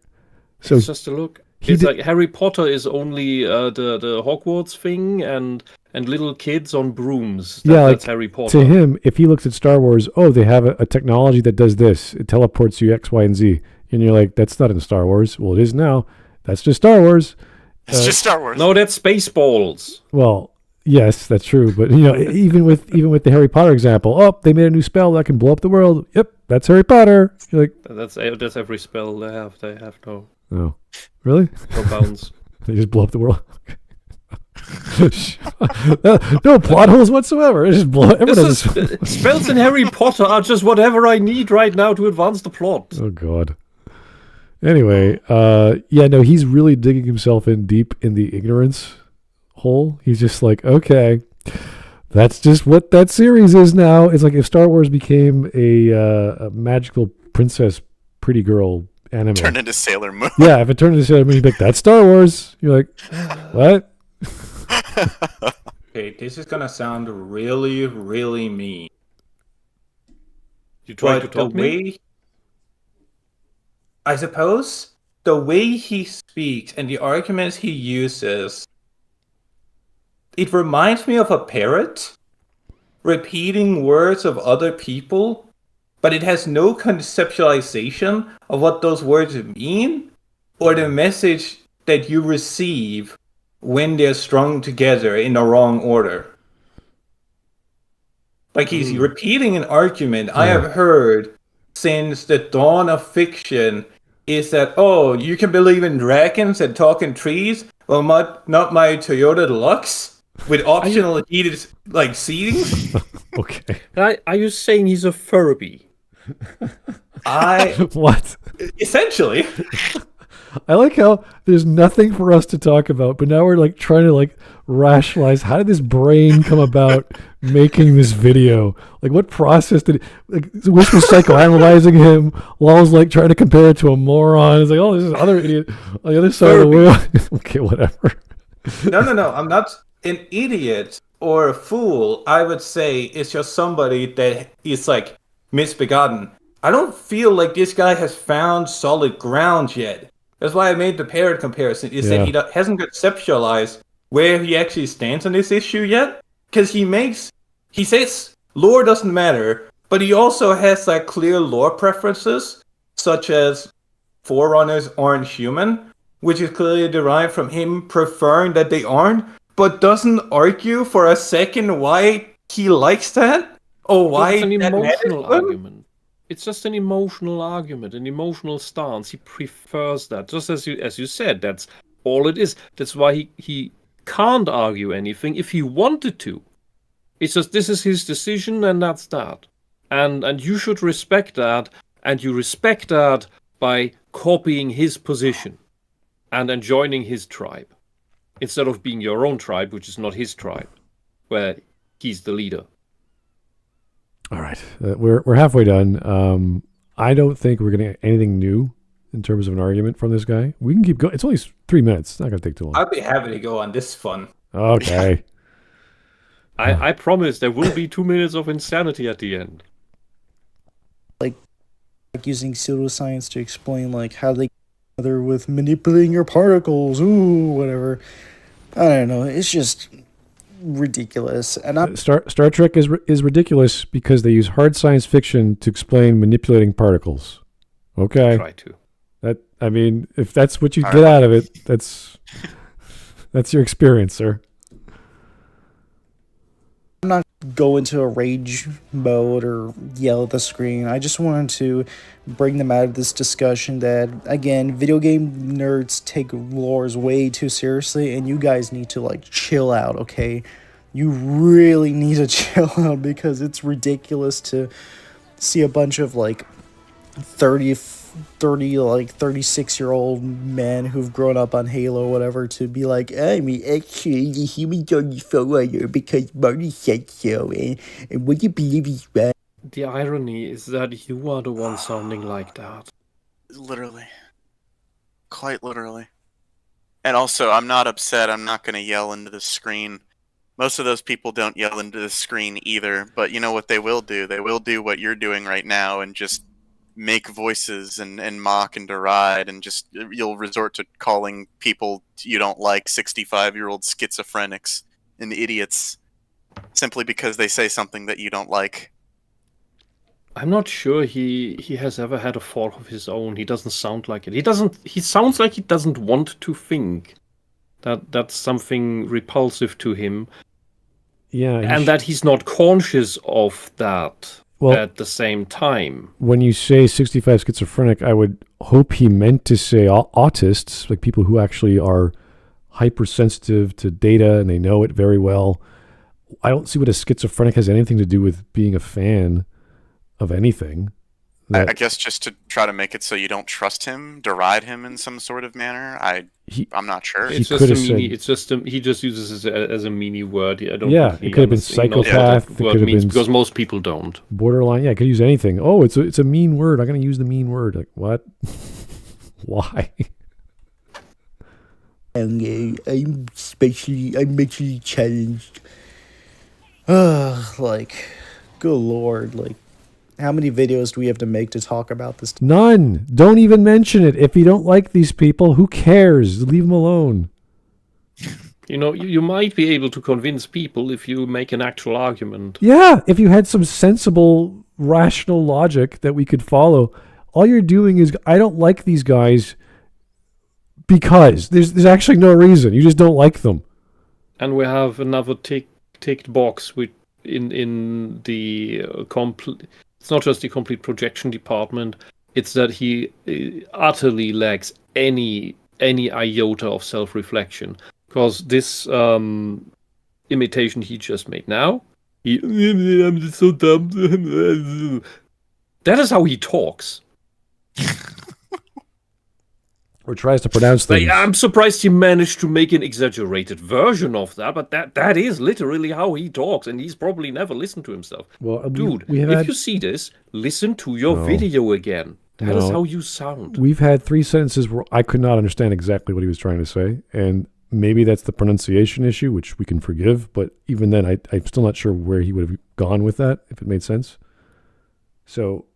So it's just a look. It's like Harry Potter is only the Hogwarts thing and little kids on brooms. That's Harry Potter. To him, if he looks at Star Wars, they have a technology that does this. It teleports you X, Y, and Z. And you're like, that's not in Star Wars. Well, it is now. That's just Star Wars. It's just Star Wars. No, that's Spaceballs. Well, yes, that's true. But even with the Harry Potter example, they made a new spell that can blow up the world. Yep, that's Harry Potter. You're like, that's every spell they have. They have no. Oh, really? No bounds. They just blow up the world. No plot holes whatsoever. It just blow. Spells in Harry Potter are just whatever I need right now to advance the plot. Oh God. Anyway, he's really digging himself in deep in the ignorance hole. He's just like, okay, that's just what that series is now. It's like if Star Wars became a magical princess, pretty girl anime. Turned into Sailor Moon. Yeah, if it turned into Sailor Moon, you'd be like, that's Star Wars. You're like, what? Okay, this is gonna sound really, really mean. You trying to talk me? I suppose the way he speaks and the arguments he uses, it reminds me of a parrot repeating words of other people, but it has no conceptualization of what those words mean or the message that you receive when they're strung together in the wrong order. Like he's repeating an argument I have heard since the dawn of fiction is that, you can believe in dragons and talking trees? Well, not my Toyota Deluxe with optional heated seating? Okay. Are you saying he's a Furby? What? Essentially. I like how there's nothing for us to talk about, but now we're trying to rationalize how did this brain come about making this video? What process did Whisp was psychoanalyzing him while I was trying to compare it to a moron. It's there's this other idiot on the other side of the world. Okay, whatever. No. I'm not an idiot or a fool. I would say it's just somebody that is misbegotten. I don't feel like this guy has found solid ground yet. That's why I made the parrot comparison, that he hasn't conceptualized where he actually stands on this issue yet. Because he says lore doesn't matter, but he also has clear lore preferences, such as Forerunners aren't human, which is clearly derived from him preferring that they aren't, but doesn't argue for a second why he likes that, or why it's an that emotional argument. It's just an emotional argument, an emotional stance. He prefers that. Just as you said, that's all it is. That's why he can't argue anything if he wanted to. It's just this is his decision and that's that. And you should respect that, and you respect that by copying his position and then joining his tribe. Instead of being your own tribe, which is not his tribe, where he's the leader. All right. We're halfway done. I don't think we're going to get anything new in terms of an argument from this guy. We can keep going. It's only 3 minutes. It's not going to take too long. I'd be happy to go on this fun. Okay. I promise there will be 2 minutes of insanity at the end. Like using pseudoscience to explain like how they together with manipulating your particles, whatever. I don't know. It's just ridiculous. And Star Trek is ridiculous because they use hard science fiction to explain manipulating particles. Okay. Try to. If that's what you get out of it, that's your experience, sir. I'm not go into a rage mode or yell at the screen. I just wanted to bring them out of this discussion that, again, video game nerds take lores way too seriously, and you guys need to, like, chill out, okay? You really need to chill out because it's ridiculous to see a bunch of, like, 36-year-old men who've grown up on Halo or whatever to be like, actually, the humans are the Forerunner because Marty said so, and would you believe he's right? The irony is that you are the one sounding like that. Literally. Quite literally. And also, I'm not upset. I'm not going to yell into the screen. Most of those people don't yell into the screen either, but you know what they will do? They will do what you're doing right now and just make voices and mock and deride, and just you'll resort to calling people you don't like 65-year-old schizophrenics and idiots simply because they say something that you don't like. I'm not sure he has ever had a thought of his own. He doesn't sound like it. He sounds like he doesn't want to think. That's something repulsive to him. Yeah. And that he's not conscious of that. Well, at the same time. When you say 65 schizophrenic, I would hope he meant to say autists, like people who actually are hypersensitive to data and they know it very well. I don't see what a schizophrenic has anything to do with being a fan of anything. I guess just to try to make it so you don't trust him, deride him in some sort of manner. I'm not sure. It's just a meanie. It's just he just uses it as a meanie word. I don't. Yeah, it could have been psychopath. It could have been because most people don't. Borderline. Yeah, it could use anything. Oh, it's a mean word. I'm going to use the mean word. Like what? Why? I'm actually challenged. Like, good lord, like. How many videos do we have to make to talk about this? None. Don't even mention it. If you don't like these people, who cares? Leave them alone. You know, you might be able to convince people if you make an actual argument. Yeah, if you had some sensible, rational logic that we could follow. All you're doing is, I don't like these guys because there's actually no reason. You just don't like them. And we have another ticked box in the complete. It's not just the complete projection department. It's that he utterly lacks any iota of self-reflection. Because this imitation he just made now, I'm so dumb. That is how he talks. Or tries to pronounce things. I'm surprised he managed to make an exaggerated version of that, but that is literally how he talks, and he's probably never listened to himself. Well, dude, if you see this, listen to your video again. That is how you sound. We've had 3 sentences where I could not understand exactly what he was trying to say, and maybe that's the pronunciation issue, which we can forgive, but even then, I'm still not sure where he would have gone with that, if it made sense. So,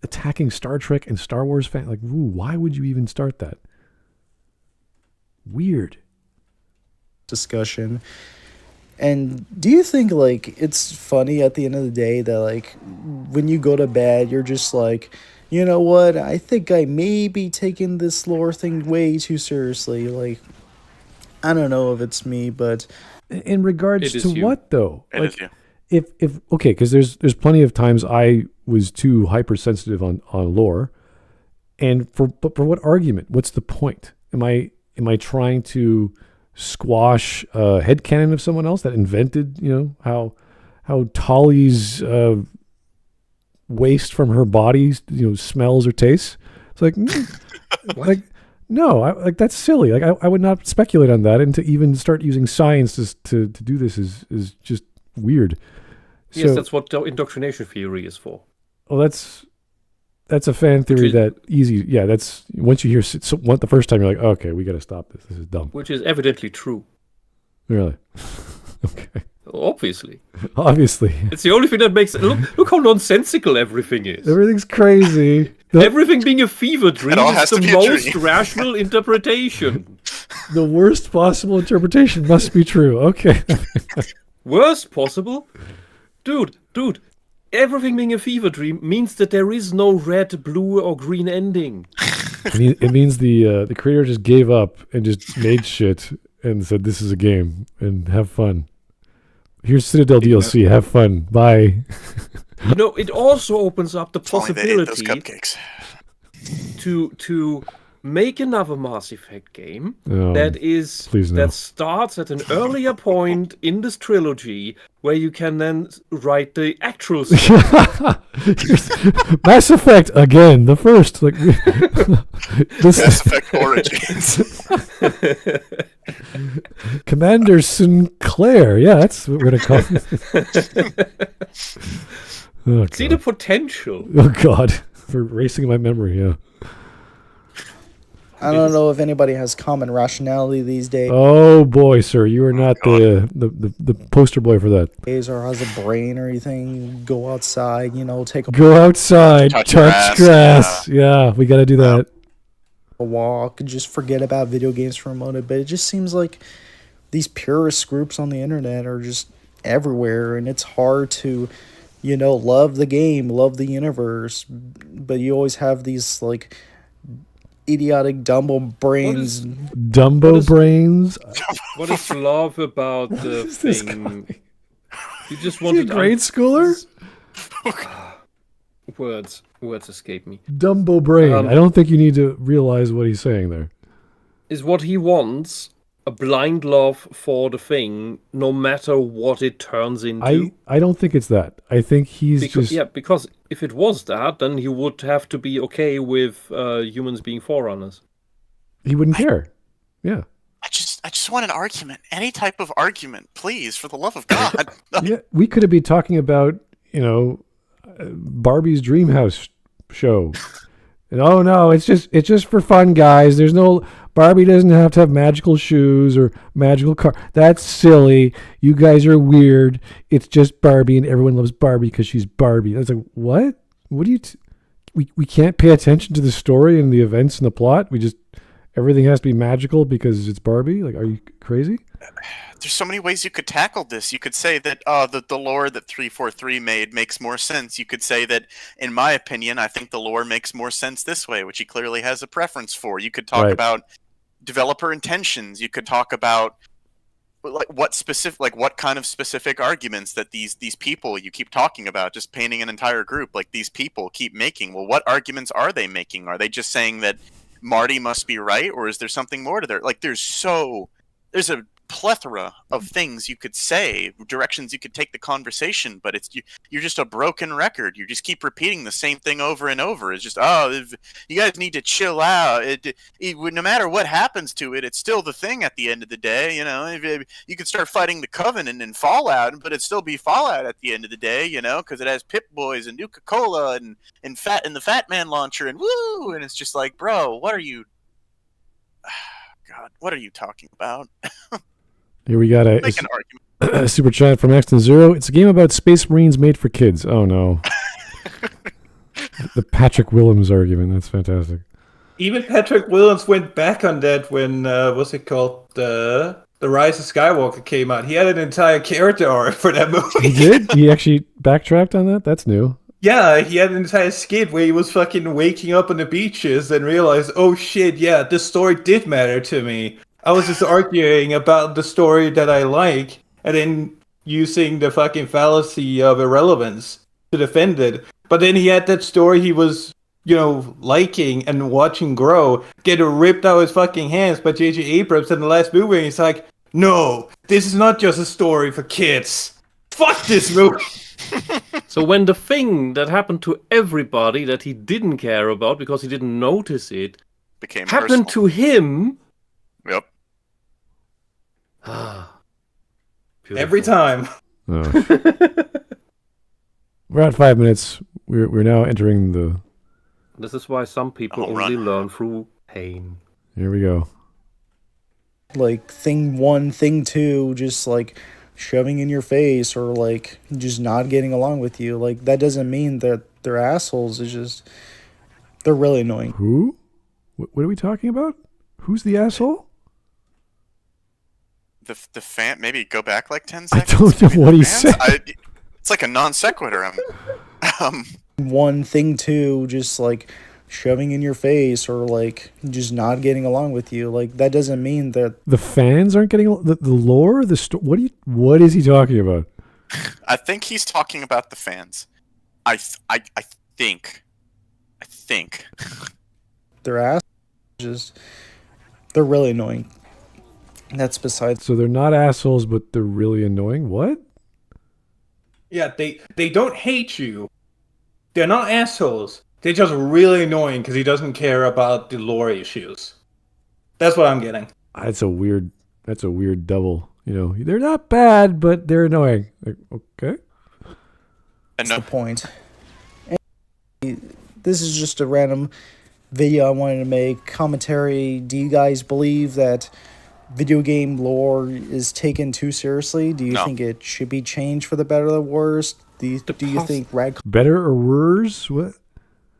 attacking Star Trek and Star Wars fans, like, why would you even start that? Weird discussion. And do you think, like, it's funny at the end of the day that, like, when you go to bed, you're just like, you know what, I think I may be taking this lore thing way too seriously. Like, I don't know if it's me, but in regards to you. What though? It like, is you. If okay, because there's plenty of times I was too hypersensitive on lore, but for what argument? What's the point? Am I trying to squash a headcanon of someone else that invented, how Tali's waste from her body, smells or tastes. It's like, like, no, that's silly. Like, I would not speculate on that, and to even start using science to do this is just weird. Yes, that's what indoctrination theory is for. Well, that's a fan theory that easy. Yeah, that's once you hear the first time, you're like, okay, we got to stop this. This is dumb. Which is evidently true. Really? Okay. Obviously. It's the only thing that makes it. Look how nonsensical everything is. Everything's crazy. Everything being a fever dream is the most rational interpretation. The worst possible interpretation must be true. Okay. Worst possible? Dude. Everything being a fever dream means that there is no red, blue, or green ending. It means the creator just gave up and just made shit and said, "This is a game and have fun. Here's Citadel DLC. Have fun. Bye." It also opens up the possibility those cupcakes. to make another Mass Effect game that starts at an earlier point in this trilogy where you can then write the actual story. Mass Effect again, the first. Like Mass Effect Origins. Commander Sinclair. Yeah, that's what we're gonna call it. See the potential. Oh God, for erasing my memory. Yeah. I don't know if anybody has common rationality these days. Oh boy, sir, you are not the poster boy for that. Or has a brain or anything. Go outside, Go outside, touch grass. Yeah, we got to do that. A walk, just forget about video games for a moment. But it just seems like these purist groups on the internet are just everywhere, and it's hard to, love the game, love the universe, but you always have these like idiotic Dumbo brains. Brains? What is love about the thing? You just wanted a grade schooler? Words escape me. Dumbo brain. I don't think you need to realize what he's saying there. Is what he wants a blind love for the thing, no matter what it turns into? I don't think it's that. I think because if it was that, then he would have to be okay with humans being Forerunners. He wouldn't care. Yeah. I just want an argument. Any type of argument, please, for the love of God. Yeah, we could be talking about, Barbie's Dreamhouse show. And oh no, it's just for fun, guys. There's no Barbie doesn't have to have magical shoes or magical car. That's silly. You guys are weird. It's just Barbie, and everyone loves Barbie because she's Barbie. I was like, what? What do you? We can't pay attention to the story and the events and the plot. Everything has to be magical because it's Barbie. Like, are you crazy? There's so many ways you could tackle this. You could say that the lore that 343 made makes more sense. You could say that, in my opinion, I think the lore makes more sense this way, which he clearly has a preference for. You could talk about developer intentions. You could talk about what kind of specific arguments that these people you keep talking about, just painting an entire group, like these people keep making. Well, what arguments are they making? Are they just saying that Marty must be right, or is there something more to there? Like, there's a plethora of things you could say, directions you could take the conversation, but you're just a broken record. You just keep repeating the same thing over and over. It's just, you guys need to chill out. No matter what happens to it, it's still the thing at the end of the day. You could start fighting the Covenant and Fallout, but it'd still be Fallout at the end of the day, because it has Pip Boys and Nuka-Cola and the Fat Man launcher and woo, and it's just like, bro, what are you? God, what are you talking about? Here we got a super chat from Exton Zero. It's a game about space marines made for kids. Oh no. The Patrick Willems argument. That's fantastic. Even Patrick Willems went back on that when what's it called? The Rise of Skywalker came out. He had an entire character arc for that movie. He did? He actually backtracked on that? That's new. Yeah, he had an entire skit where he was fucking waking up on the beaches and realized, oh shit, yeah, this story did matter to me. I was just arguing about the story that I like, and then using the fucking fallacy of irrelevance to defend it. But then he had that story he was liking and watching grow get ripped out of his fucking hands by J.J. Abrams in the last movie. And he's like, no, this is not just a story for kids. Fuck this movie. So when the thing that happened to everybody that he didn't care about because he didn't notice it happened personal to him. Yep. Every time. Oh. We're at 5 minutes. We're now entering the... This is why some people only learn through pain. Here we go. Like, thing 1, thing 2, just, like, shoving in your face or, like, just not getting along with you. Like, that doesn't mean that they're assholes. It's just, they're really annoying. Who? What are we talking about? Who's the asshole? The fan. Maybe go back like 10 seconds. I don't know what he said. It's like a non sequitur. 1, thing 2, just, like, shoving in your face or, like, just not getting along with you. Like, that doesn't mean that... The fans aren't getting... The lore? What is he talking about? I think he's talking about the fans. I think. They're assholes. Just... They're really annoying. That's besides... So they're not assholes, but they're really annoying? What? Yeah, they don't hate you. They're not assholes. They're just really annoying because he doesn't care about the lore issues. That's what I'm getting. That's a weird double. They're not bad, but they're annoying. Like, okay. That's the point. And this is just a random video I wanted to make. Commentary. Do you guys believe that video game lore is taken too seriously? Do you think it should be changed for the better or the worse? Do you think better or worse? What?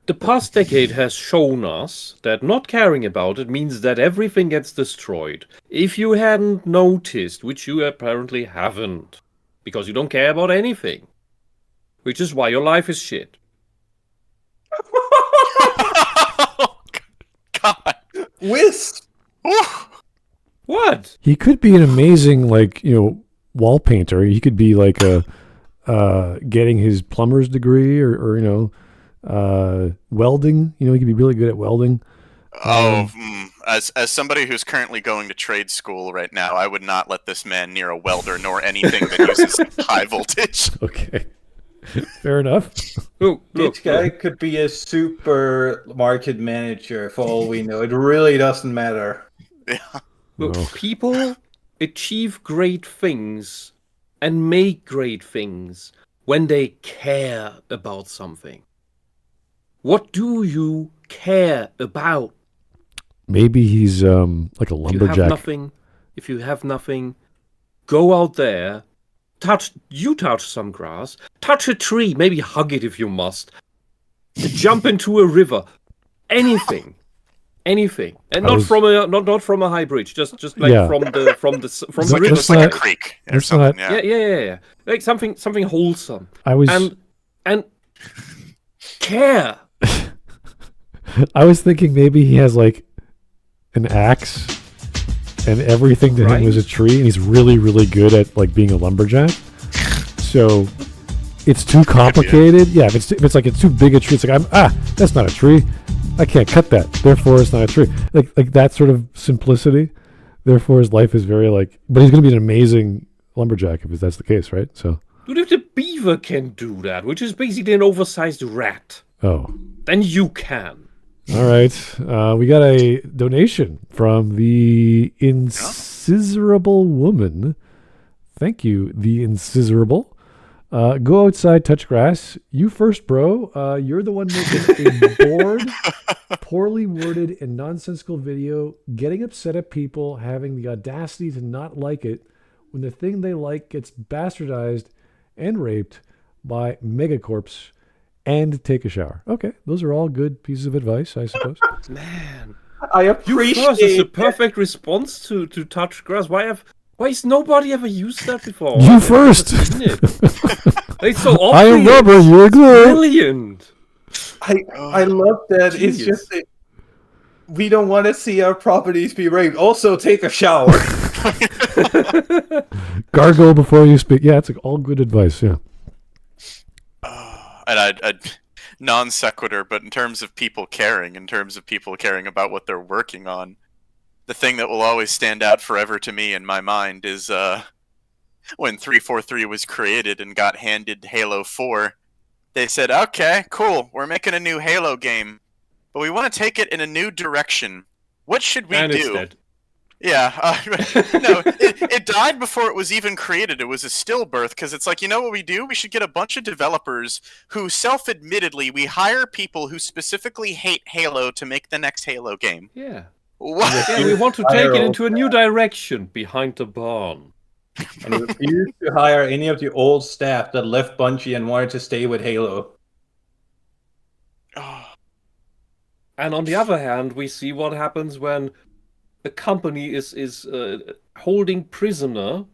The past decade has shown us that not caring about it means that everything gets destroyed. If you hadn't noticed, which you apparently haven't, because you don't care about anything, which is why your life is shit. God. Wisp! What? He could be an amazing, wall painter. He could be like getting his plumber's degree or welding. He could be really good at welding. As somebody who's currently going to trade school right now, I would not let this man near a welder nor anything that uses high voltage. Okay. Fair enough. This guy could be a supermarket manager for all we know. It really doesn't matter. Yeah. Look, people achieve great things and make great things when they care about something. What do you care about? Maybe he's like a lumberjack. If you have nothing, go out there, touch some grass, touch a tree, maybe hug it if you must, jump into a river, anything. Anything, and not from a high bridge, just like from the river, just like a creek or something. Yeah. Like something wholesome. And care. I was thinking maybe he has like an axe, and everything to him is a tree, and he's really, really good at like being a lumberjack. So it's too complicated. Yeah, if it's like it's too big a tree, it's like that's not a tree. I can't cut that. Therefore, it's not a tree. Like that sort of simplicity. Therefore, his life is very but he's going to be an amazing lumberjack if that's the case, right? So, dude, if the beaver can do that, which is basically an oversized rat, then you can. All right, we got a donation from the Incisorable Woman. Thank you, the Incisorable. Go outside, touch grass. You first, bro. You're the one making a bored, poorly worded, and nonsensical video, getting upset at people having the audacity to not like it when the thing they like gets bastardized and raped by megacorps, and take a shower. Okay, those are all good pieces of advice, I suppose. Man, I appreciate it. It's a perfect response to touch grass. Why has nobody ever used that before? You first. It's so obvious. I am rubber. You're glue. Brilliant. I love that. Genius. It's just that we don't want to see our properties be raped. Also, take a shower. Gargle before you speak. Yeah, it's like all good advice. Yeah. And non sequitur, but in terms of people caring about what they're working on, the thing that will always stand out forever to me in my mind is when 343 was created and got handed Halo 4, they said, okay, cool, we're making a new Halo game, but we want to take it in a new direction. What should we do? It's dead. Yeah, no, it died before it was even created. It was a stillbirth, because it's like, you know what we do? We should get a bunch of developers who self-admittedly, we hire people who specifically hate Halo to make the next Halo game. Yeah. What? Yeah, we want to take it into a new direction behind the barn. And he refused to hire any of the old staff that left Bungie and wanted to stay with Halo. And on the other hand, we see what happens when a company is holding prisoner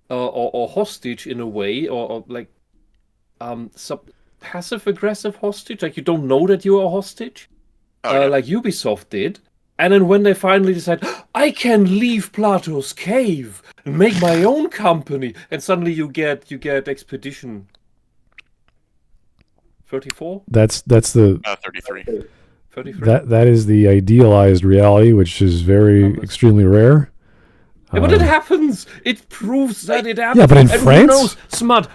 or hostage in a way, or like passive-aggressive hostage, like you don't know that you're a hostage, like Ubisoft did. And then when they finally decide, I can leave Plato's cave and make my own company, and suddenly you get Expedition 34? That's the 33. 33? that is the idealized reality, which is very extremely rare. Yeah, but it happens. It proves that it happens. Yeah, but in and France,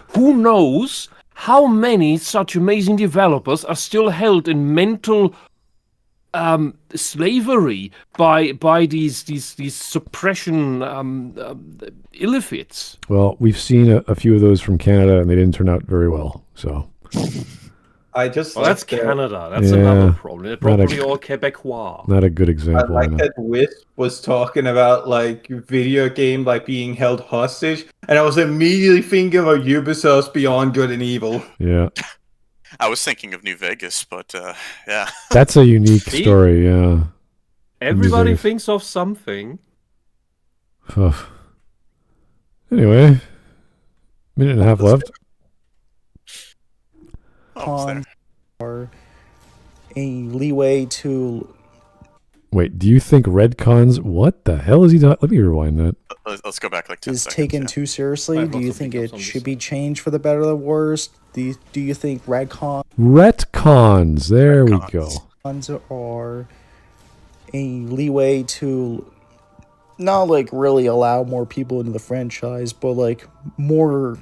who knows how many such amazing developers are still held in mental slavery by these suppression illithits. well, we've seen a few of those from Canada, and they didn't turn out very well. So That's Canada. That's another problem. They're probably all Quebecois. not a good I example. like that Whisp was talking about like video game like being held hostage, and I was immediately thinking about Ubisoft's Beyond Good and Evil. Yeah, I was thinking of New Vegas, but yeah. that's a unique story. Yeah, Everybody Vegas. thinks of something. Anyway, minute and a half left. Oh, Or a leeway to Wait, do you think Redcons? What the hell is he talking? Let me rewind that. let's go back like 10 is seconds. taken yeah. too seriously? I've Do you also think picked up it some of should this. be changed for the better or the worse? Do you think Retcons. There we go. Retcons are a leeway to not like really allow more people into the franchise, but like more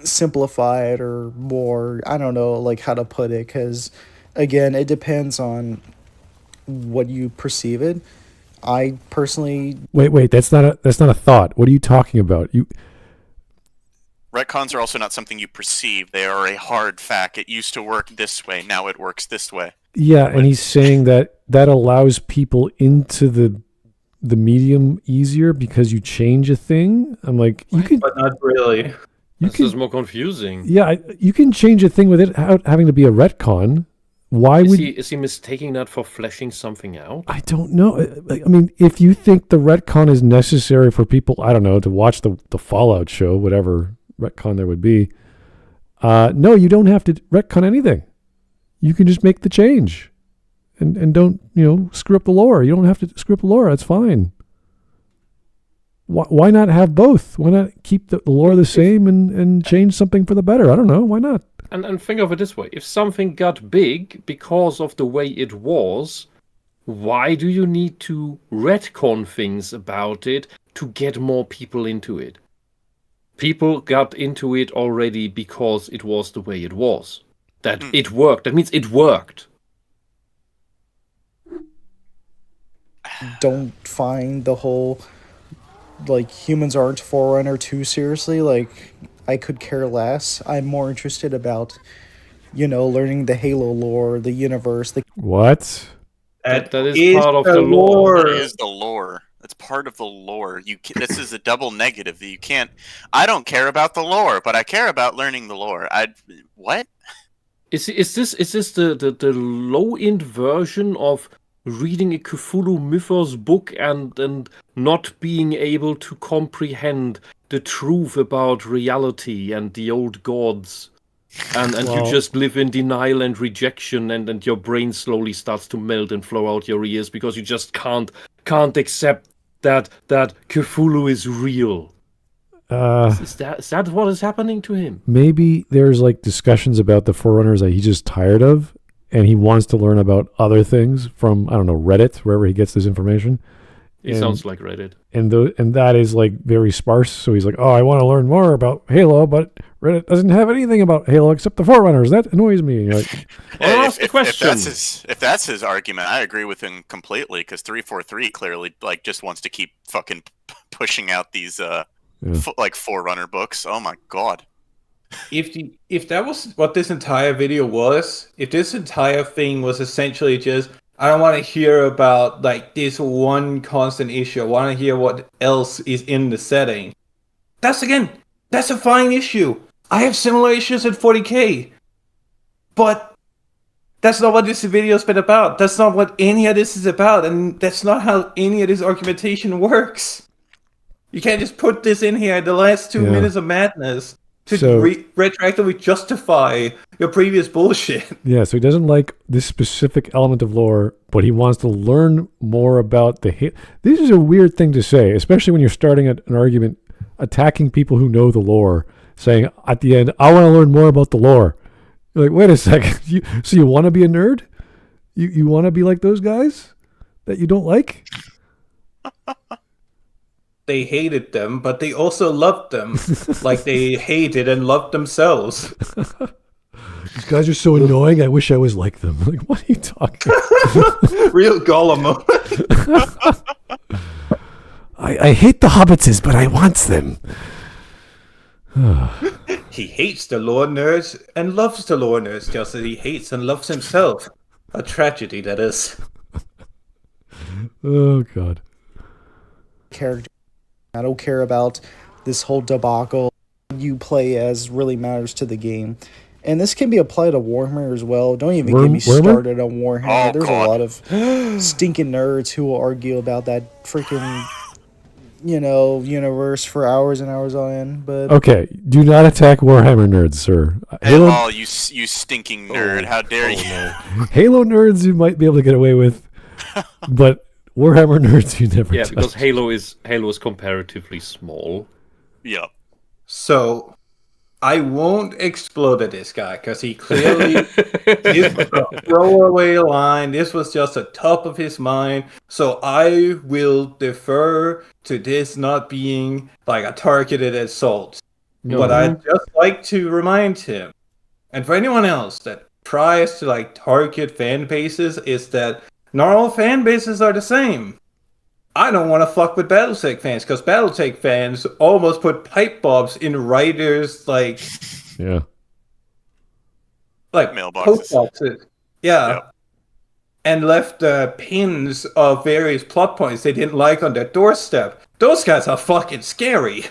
simplified or more, I don't know like how to put it, because again it depends on what you perceive it. I personally Wait. That's not a thought. What are you talking about? Retcons are also not something you perceive. They are a hard fact. It used to work this way. Now it works this way. Yeah, and he's saying that allows people into the medium easier because you change a thing. I'm like, you can, But not really. This is more confusing. yeah, you can change a thing without having to be a retcon. Why would Is he mistaking that for fleshing something out? I don't know. I mean, if you think the retcon is necessary for people, I don't know, to watch the Fallout show, whatever retcon there would be, no, you don't have to retcon anything. You can just make the change, and don't screw up the lore. You don't have to screw up the lore. That's fine. Why not have both? Why not keep the lore the same and change something for the better? I don't know. Why not? And think of it this way. If something got big because of the way it was, why do you need to retcon things about it to get more people into it? People got into it already because it was the way it was. That it worked. That means it worked. don't find the whole like humans aren't Forerunner too seriously. Like I could care less. I'm more interested about learning the Halo lore, the universe. What? That is part of the lore. That is the lore. That's part of the lore. This is a double negative. That you can't. I don't care about the lore, but I care about learning the lore. What? Is this the low end version of reading a Cthulhu Mythos book and not being able to comprehend the truth about reality and the old gods? And you just live in denial and rejection, and your brain slowly starts to melt and flow out your ears because you just can't accept that Cthulhu is real. Is that what is happening to him? Maybe there's like discussions about the Forerunners that he's just tired of, and he wants to learn about other things from, I don't know, Reddit, wherever he gets this information. It sounds like Reddit. And that is like very sparse. So he's like, oh, I want to learn more about Halo, but Reddit doesn't have anything about Halo except the Forerunners. That annoys me. You're like, well, ask the question. If that's his argument, I agree with him completely, because 343 clearly like just wants to keep fucking pushing out these like Forerunner books. Oh my god. If that was what this entire video was, if this entire thing was essentially just, I don't want to hear about like this one constant issue, I want to hear what else is in the setting, that's a fine issue. I have similar issues in 40k, but that's not what this video's been about. That's not what any of this is about, and that's not how any of this argumentation works. You can't just put this in here at the last 2 minutes of madness to retroactively justify your previous bullshit. Yeah, so he doesn't like this specific element of lore, but he wants to learn more about the... This is a weird thing to say, especially when you're starting an argument attacking people who know the lore, saying at the end, I want to learn more about the lore. You're like, wait a second, so you want to be a nerd? You want to be like those guys that you don't like? They hated them, but they also loved them, like they hated and loved themselves. These guys are so annoying, I wish I was like them. Like, what are you talking about? Real Gollum. I hate the hobbitses, but I want them. He hates the lore nerds and loves the lore nerds, just as he hates and loves himself. A tragedy, that is. Oh, God. Character. I don't care about this whole debacle you play as really matters to the game. And this can be applied to Warhammer as well. Don't even get me started on Warhammer. Oh, There's God. a lot of stinking nerds who will argue about that freaking, universe for hours and hours on end. But okay, do not attack Warhammer nerds, sir. Oh, you stinking nerd! How dare you? No. Halo nerds you might be able to get away with, but Warhammer nerds you never. Yeah, touch. because Halo is comparatively small. Yeah. So, I won't explode at this guy, because he clearly this was a throwaway line. This was just the top of his mind. So I will defer to this not being like a targeted assault. But I'd just like to remind him, and for anyone else that tries to like target fan bases, is that not all fan bases are the same. I don't want to fuck with Battletech fans, because Battletech fans almost put pipe bombs in writers' like mailboxes. post boxes. Yeah. And left pins of various plot points they didn't like on their doorstep. Those guys are fucking scary.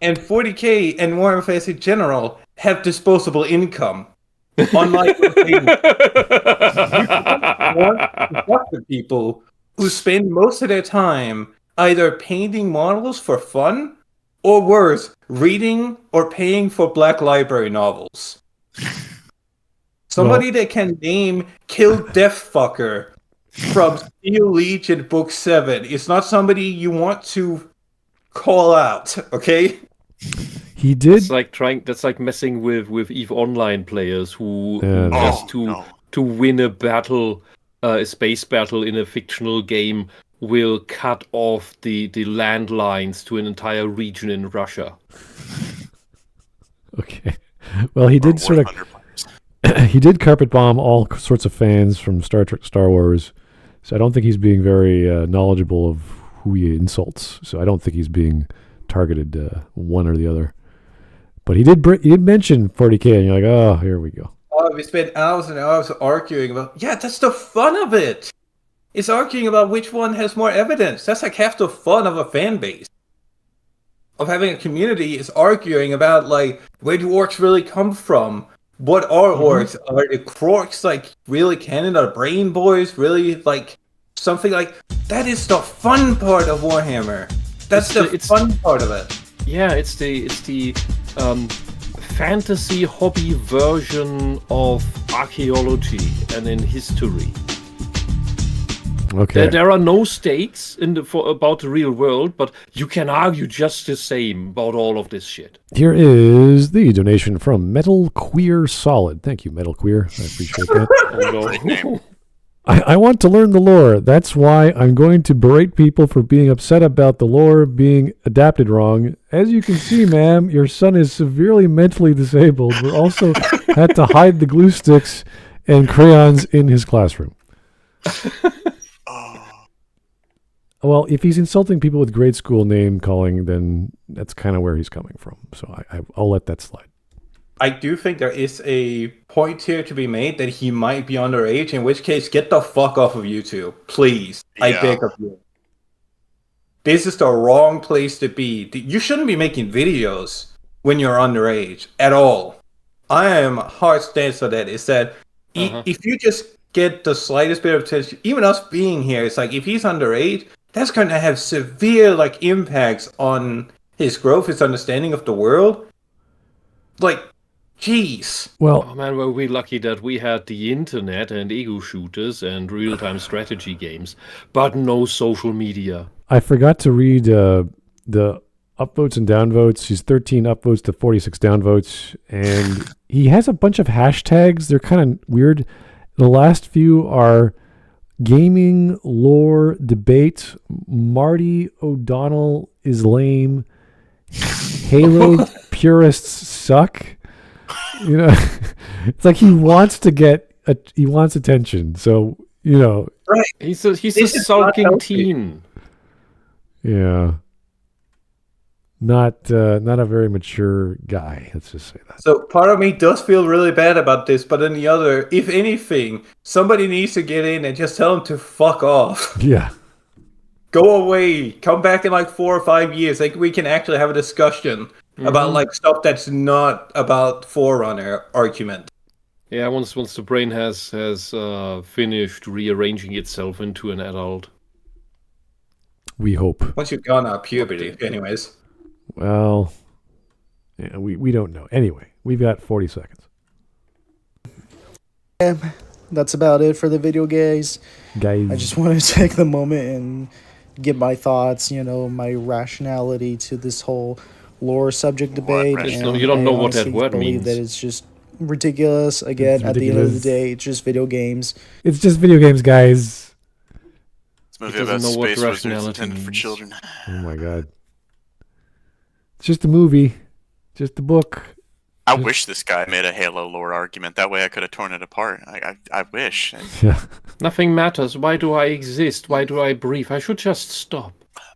And 40k and Warhammer fans in general have disposable income. Unlike people who spend most of their time either painting models for fun, or worse, reading or paying for Black Library novels. Somebody that can name Kill Death Fucker from Steel Legion Book 7 is not somebody you want to call out, okay? He did. That's like messing with EVE Online players who just to win a battle, a space battle in a fictional game, will cut off the landlines to an entire region in Russia. Okay. Well, he did sort of. He did carpet bomb all sorts of fans from Star Trek, Star Wars. So I don't think he's being very knowledgeable of who he insults. So I don't think he's being targeted one or the other. But he did mention 40k, and you're like, oh, here we go. Oh, we spent hours and hours arguing about. Yeah, that's the fun of it. It's arguing about which one has more evidence. That's like half the fun of a fan base. Of having a community is arguing about like where do orcs really come from? What are orcs? Are the Kroaks like really canon? Are the Brain Boys really like something like that? Is the fun part of Warhammer. That's the fun part of it. Yeah, it's the fantasy hobby version of archaeology and in history. Okay. There are no stakes about the real world, but you can argue just the same about all of this shit. Here is the donation from Metal Queer Solid. Thank you, Metal Queer. I appreciate that. Oh, no. I want to learn the lore. That's why I'm going to berate people for being upset about the lore being adapted wrong. As you can see, ma'am, your son is severely mentally disabled. We also had to hide the glue sticks and crayons in his classroom. Well, if he's insulting people with grade school name calling, then that's kind of where he's coming from. So I'll let that slide. I do think there is a point here to be made that he might be underage, in which case, get the fuck off of YouTube. Please. Yeah. I beg of you. This is the wrong place to be. You shouldn't be making videos when you're underage at all. I am hard stance on that. Is that if you just get the slightest bit of attention, even us being here, it's like if he's underage, that's going to have severe impacts on his growth, his understanding of the world. Jeez. Well, oh man, were we lucky that we had the internet and ego shooters and real-time strategy games, but no social media. I forgot to read the upvotes and downvotes. He's 13 upvotes to 46 downvotes, and he has a bunch of hashtags. They're kind of weird. The last few are gaming, lore, debate, Marty O'Donnell is lame, Halo purists suck. You know, it's like he wants attention. So, you know, right. He's a sulking teen. Yeah. Not a very mature guy. Let's just say that. So part of me does feel really bad about this, but then the other, if anything, somebody needs to get in and just tell him to fuck off. Yeah. Go away. Come back in 4 or 5 years. We can actually have a discussion about stuff that's not about Forerunner argument. Yeah, once the brain has finished rearranging itself into an adult. We hope. Once you've gone out puberty, anyways. Well, yeah, we don't know. Anyway, we've got 40 seconds. Yeah, that's about it for the video, guys. I just want to take the moment and give my thoughts, my rationality to this whole lore subject debate. And you don't know what that word means. That it's just ridiculous. Again, at the end of the day, it's just video games. It's just video games, guys. It's a movie about space wizards intended for children. Oh my god. It's just a movie. Just a book. I wish this guy made a Halo lore argument. That way I could have torn it apart. I wish. Yeah. Nothing matters. Why do I exist? Why do I breathe? I should just stop.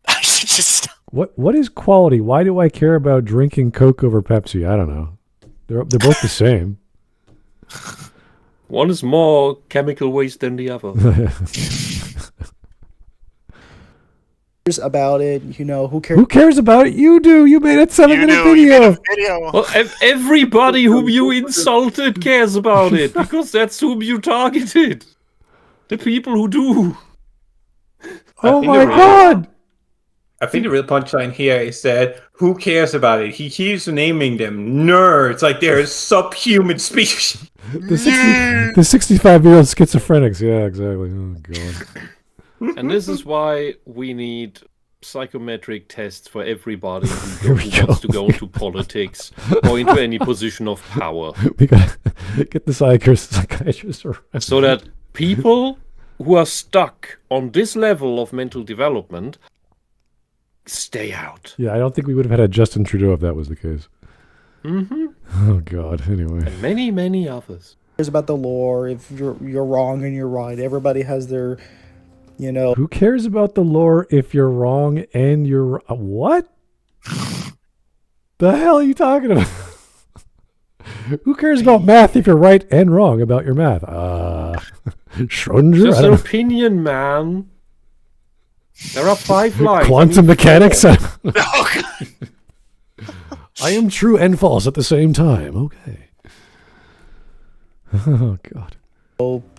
I should just stop. What is quality? Why do I care about drinking Coke over Pepsi? I don't know. They're both the same. One is more chemical waste than the other. About it, who cares? Who cares about it? You do. You made a 7-minute video. Well, everybody whom you insulted cares about it because that's whom you targeted. The people who do. Oh my god! I think the real punchline here is that who cares about it? He keeps naming them nerds like they're a subhuman species. The 65-year-old schizophrenics. Yeah, exactly. Oh god. And this is why we need psychometric tests for everybody who wants to go into politics or into any position of power. We gotta get the psychiatrists around. So that people who are stuck on this level of mental development stay out. Yeah, I don't think we would have had a Justin Trudeau if that was the case. Mm-hmm. Oh god. Anyway, and many, many others. It's about the lore. If you're wrong and you're right, everybody has their. Who cares about the lore if you're wrong and you're... What? The hell are you talking about? Who cares about math if you're right and wrong about your math? Schrödinger? Just an opinion, man. There are 5 lines. Quantum mechanics? I am true and false at the same time. Okay. Oh, God.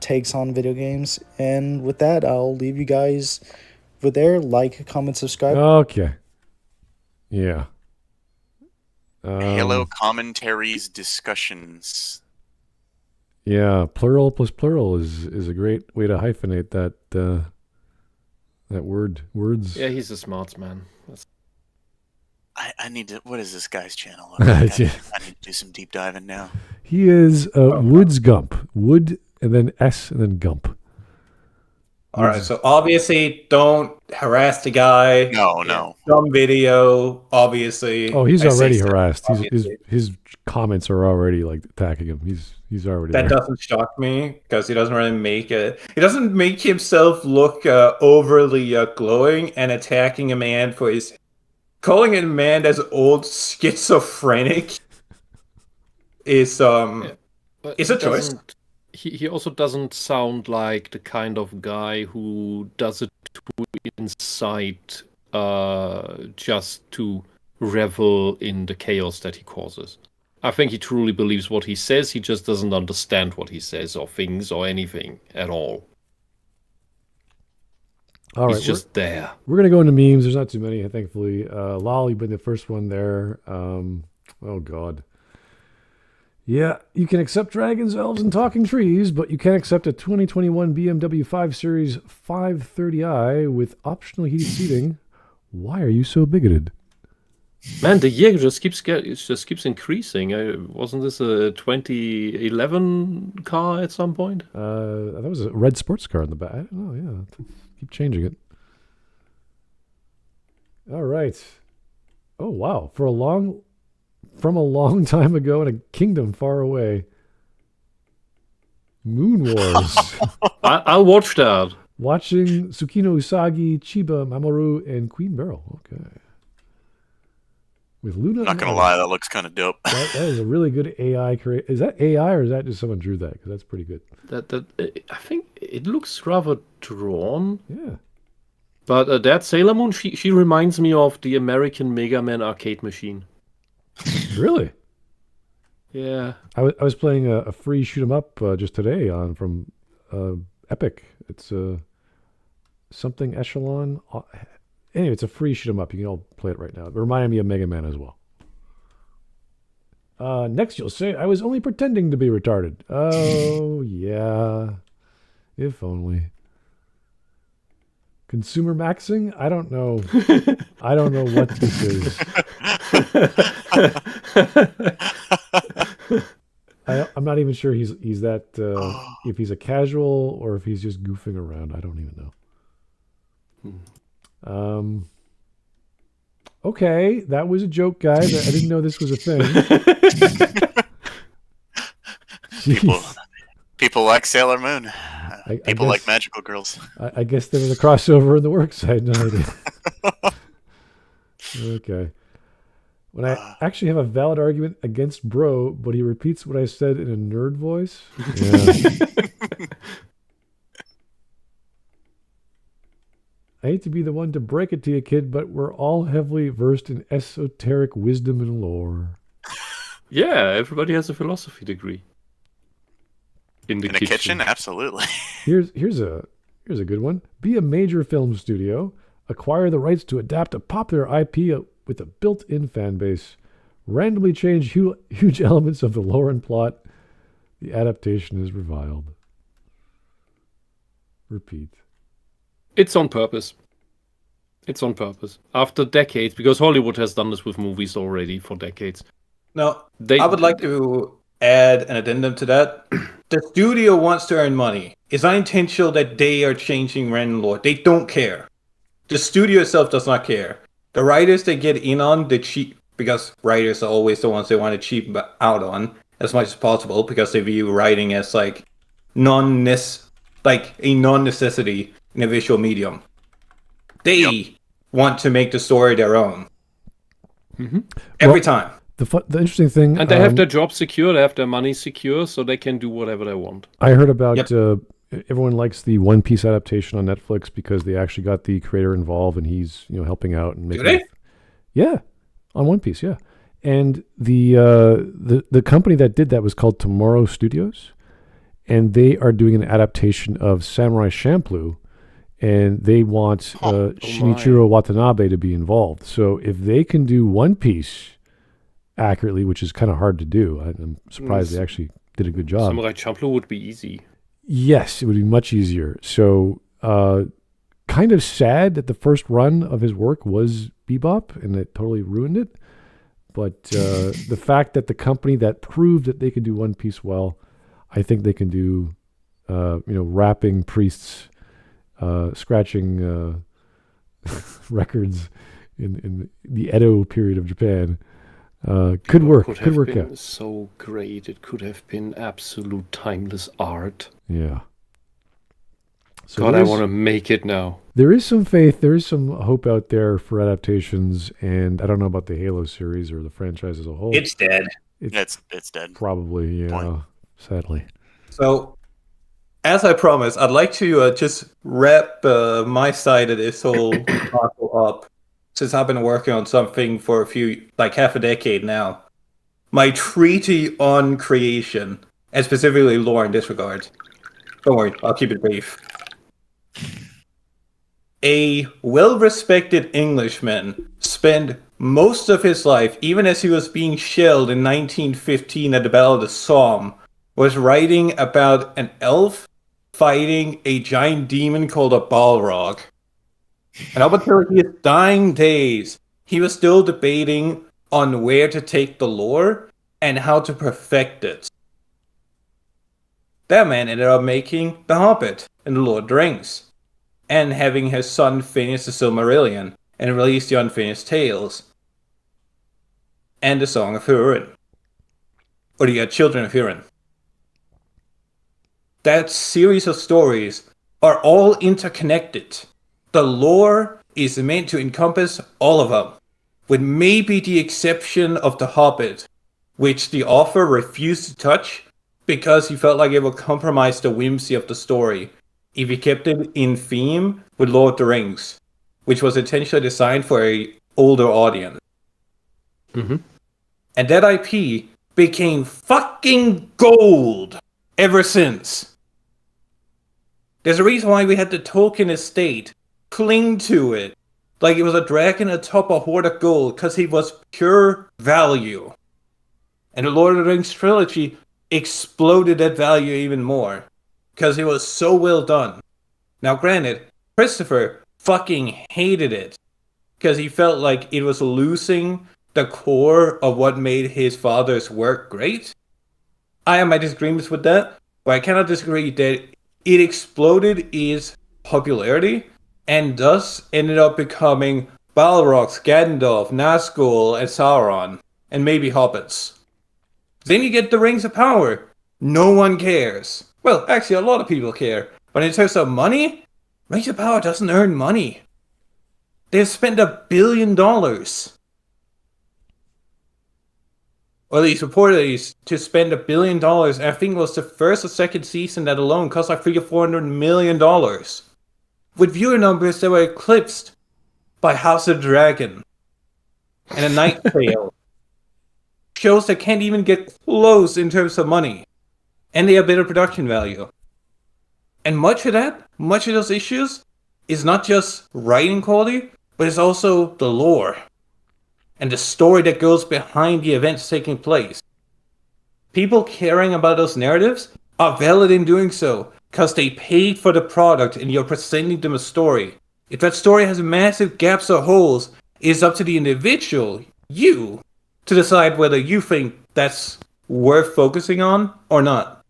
Takes on video games, and with that I'll leave you guys with there. Like, comment, subscribe. Okay. Yeah. Halo commentaries discussions. Yeah, plural plus plural is a great way to hyphenate that That words. Yeah, he's a smart man. I need to. What is this guy's channel? I need to do some deep diving now. He is Woodsgump. Wood and then S and then Gump. All right, so obviously don't harass the guy. No. Dumb video, obviously. Oh, he's already harassed. His comments are already like attacking him. He's already That there. doesn't shock me because he doesn't really make it. He doesn't make himself look overly glowing and attacking a man for his calling a man as old schizophrenic is it's a choice. He also doesn't sound like the kind of guy who does it to incite just to revel in the chaos that he causes. I think he truly believes what he says. He just doesn't understand what he says or thinks or anything at all. All right, he's just there. We're going to go into memes. There's not too many, thankfully. Lol, you've been the first one there. Oh, God. Yeah, you can accept dragons, elves, and talking trees, but you can't accept a 2021 BMW 5 Series 530i with optional heated seating. Why are you so bigoted? Man, the year just keeps increasing. Wasn't this a 2011 car at some point? That was a red sports car in the back. Oh, yeah. Keep changing it. All right. Oh, wow. From a long time ago in a kingdom far away. Moon Wars. I'll watch that. Watching Tsukino Usagi, Chiba, Mamoru, and Queen Beryl. Okay. With Luna. Not gonna lie, that looks kind of dope. That is a really good AI create. Is that AI or is that just someone drew that? Because that's pretty good. I think it looks rather drawn. Yeah. But that Sailor Moon, she reminds me of the American Mega Man arcade machine. Really? Yeah. I was playing a free shoot 'em up just today from Epic. It's something Echelon. Anyway, it's a free shoot 'em up. You can all play it right now. It reminded me of Mega Man as well. Next, you'll say, I was only pretending to be retarded. Oh, yeah. If only. Consumer maxing? I don't know. I don't know what this is. I'm not even sure he's that if he's a casual or if he's just goofing around. I don't even know. Okay, that was a joke, guys. I didn't know this was a thing. People like Sailor Moon. People guess, like magical girls. I guess there was a crossover in the works. I had no idea. Okay. When I actually have a valid argument against bro, but he repeats what I said in a nerd voice. Yeah. I hate to be the one to break it to you, kid, but we're all heavily versed in esoteric wisdom and lore. Yeah, everybody has a philosophy degree. In the kitchen, absolutely. Here's a good one. Be a major film studio. Acquire the rights to adapt a popular IP with a built-in fan base. Randomly change huge elements of the lore and plot. The adaptation is reviled. Repeat. It's on purpose. It's on purpose. After decades, because Hollywood has done this with movies already for decades. No, I would like to add an addendum to that. The studio wants to earn money. It's not intentional that they are changing random lore. They don't care. The studio itself does not care. The writers they get in on the cheap, because writers are always the ones they want to cheap out on as much as possible because they view writing as like a non-necessity in a visual medium. They want to make the story their own. Mm-hmm. Every time. The interesting thing... And they have their job secure, they have their money secure, so they can do whatever they want. I heard about... everyone likes the One Piece adaptation on Netflix because they actually got the creator involved and he's helping out and making. Do they? Yeah, on One Piece, yeah. And the company that did that was called Tomorrow Studios, and they are doing an adaptation of Samurai Champloo, and they want Shinichiro Watanabe to be involved. So if they can do One Piece accurately, which is kind of hard to do, I'm surprised they actually did a good job. Samurai Champloo would be easy. Yes, it would be much easier. So kind of sad that the first run of his work was Bebop, and it totally ruined it. But the fact that the company that proved that they could do One Piece well, I think they can do, rapping priests, scratching records in the Edo period of Japan. Could work out. So great. It could have been absolute timeless art. Yeah. So God, I want to make it now. There is some faith, there is some hope out there for adaptations, and I don't know about the Halo series or the franchise as a whole. It's dead. It's dead. Probably, yeah, sadly. So, as I promised, I'd like to just wrap my side of this whole article up, since I've been working on something for half a decade now. My treaty on creation, and specifically lore in this regard. Don't worry, I'll keep it brief. A well-respected Englishman spent most of his life, even as he was being shelled in 1915 at the Battle of the Somme, was writing about an elf fighting a giant demon called a Balrog. And up until his dying days, he was still debating on where to take the lore and how to perfect it. That man ended up making The Hobbit and The Lord of the Rings, and having his son finish the Silmarillion and release the Unfinished Tales, and the Song of Hurin, or the Children of Hurin. That series of stories are all interconnected. The lore is meant to encompass all of them, with maybe the exception of The Hobbit, which the author refused to touch because he felt like it would compromise the whimsy of the story if he kept it in theme with Lord of the Rings, which was intentionally designed for an older audience. Mm-hmm. And that IP became fucking gold ever since. There's a reason why we had the Tolkien estate cling to it like it was a dragon atop a hoard of gold, because he was pure value. And the Lord of the Rings trilogy exploded that value even more, because it was so well done. Now granted, Christopher fucking hated it, because he felt like it was losing the core of what made his father's work great. I have my disagreements with that, but I cannot disagree that it exploded its popularity, and thus ended up becoming Balrogs, Gandalf, Nazgul, and Sauron, and maybe hobbits. Then you get the Rings of Power. No one cares. Well, actually, a lot of people care. But in terms of money, Rings of Power doesn't earn money. They've spent $1 billion. Or at least reportedly to spend $1 billion. And I think it was the first or second season that alone cost like $300 or $400 million. With viewer numbers that were eclipsed by House of the Dragon and A Knight's Tale. Shows that can't even get close in terms of money. And they have better production value. And much of those issues, is not just writing quality, but it's also the lore. And the story that goes behind the events taking place. People caring about those narratives are valid in doing so, because they paid for the product and you're presenting them a story. If that story has massive gaps or holes, it's up to the individual, you, to decide whether you think that's worth focusing on or not.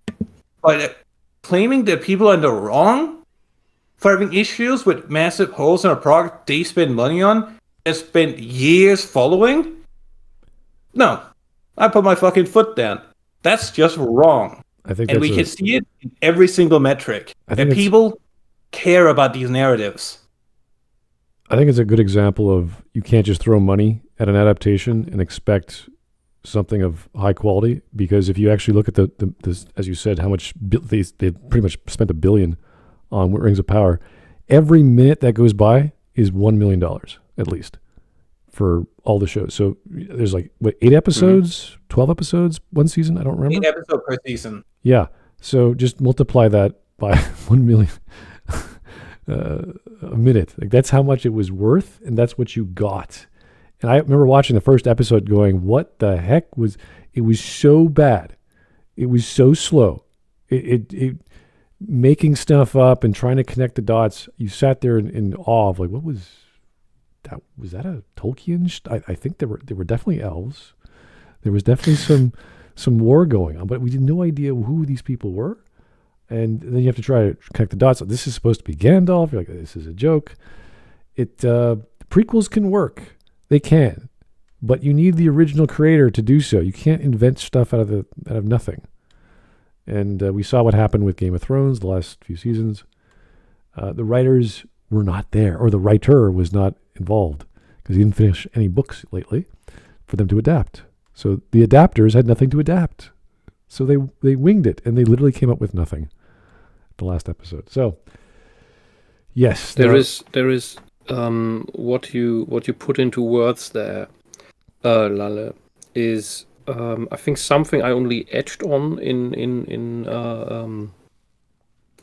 But claiming that people are in the wrong for having issues with massive holes in a product they spend money on and spent years following? No. I put my fucking foot down. That's just wrong. I think and we can see it in every single metric. That people care about these narratives. I think it's a good example of you can't just throw money at an adaptation and expect something of high quality, because if you actually look at the as you said, how much they pretty much spent $1 billion on Rings of Power, every minute that goes by is $1 million at least for all the shows. So there's 8 episodes, 12 episodes, one season. I don't remember. 8 episodes per season. Yeah. So just multiply that by 1 million a minute. That's how much it was worth, and that's what you got. And I remember watching the first episode going, what the heck was, it was so bad. It was so slow. making stuff up and trying to connect the dots. You sat there in awe of like, what was that? Was that a Tolkien? I think there were definitely elves. There was definitely some war going on, but we had no idea who these people were. And then you have to try to connect the dots. This is supposed to be Gandalf. You're like, this is a joke. Prequels can work. They can. But you need the original creator to do so. You can't invent stuff out of nothing. And we saw what happened with Game of Thrones the last few seasons. The writers were not there, or the writer was not involved because he didn't finish any books lately for them to adapt. So the adapters had nothing to adapt. So they winged it, and they literally came up with nothing. The last episode. So yes, there is what you put into words there, Lale, is I think something I only edged on in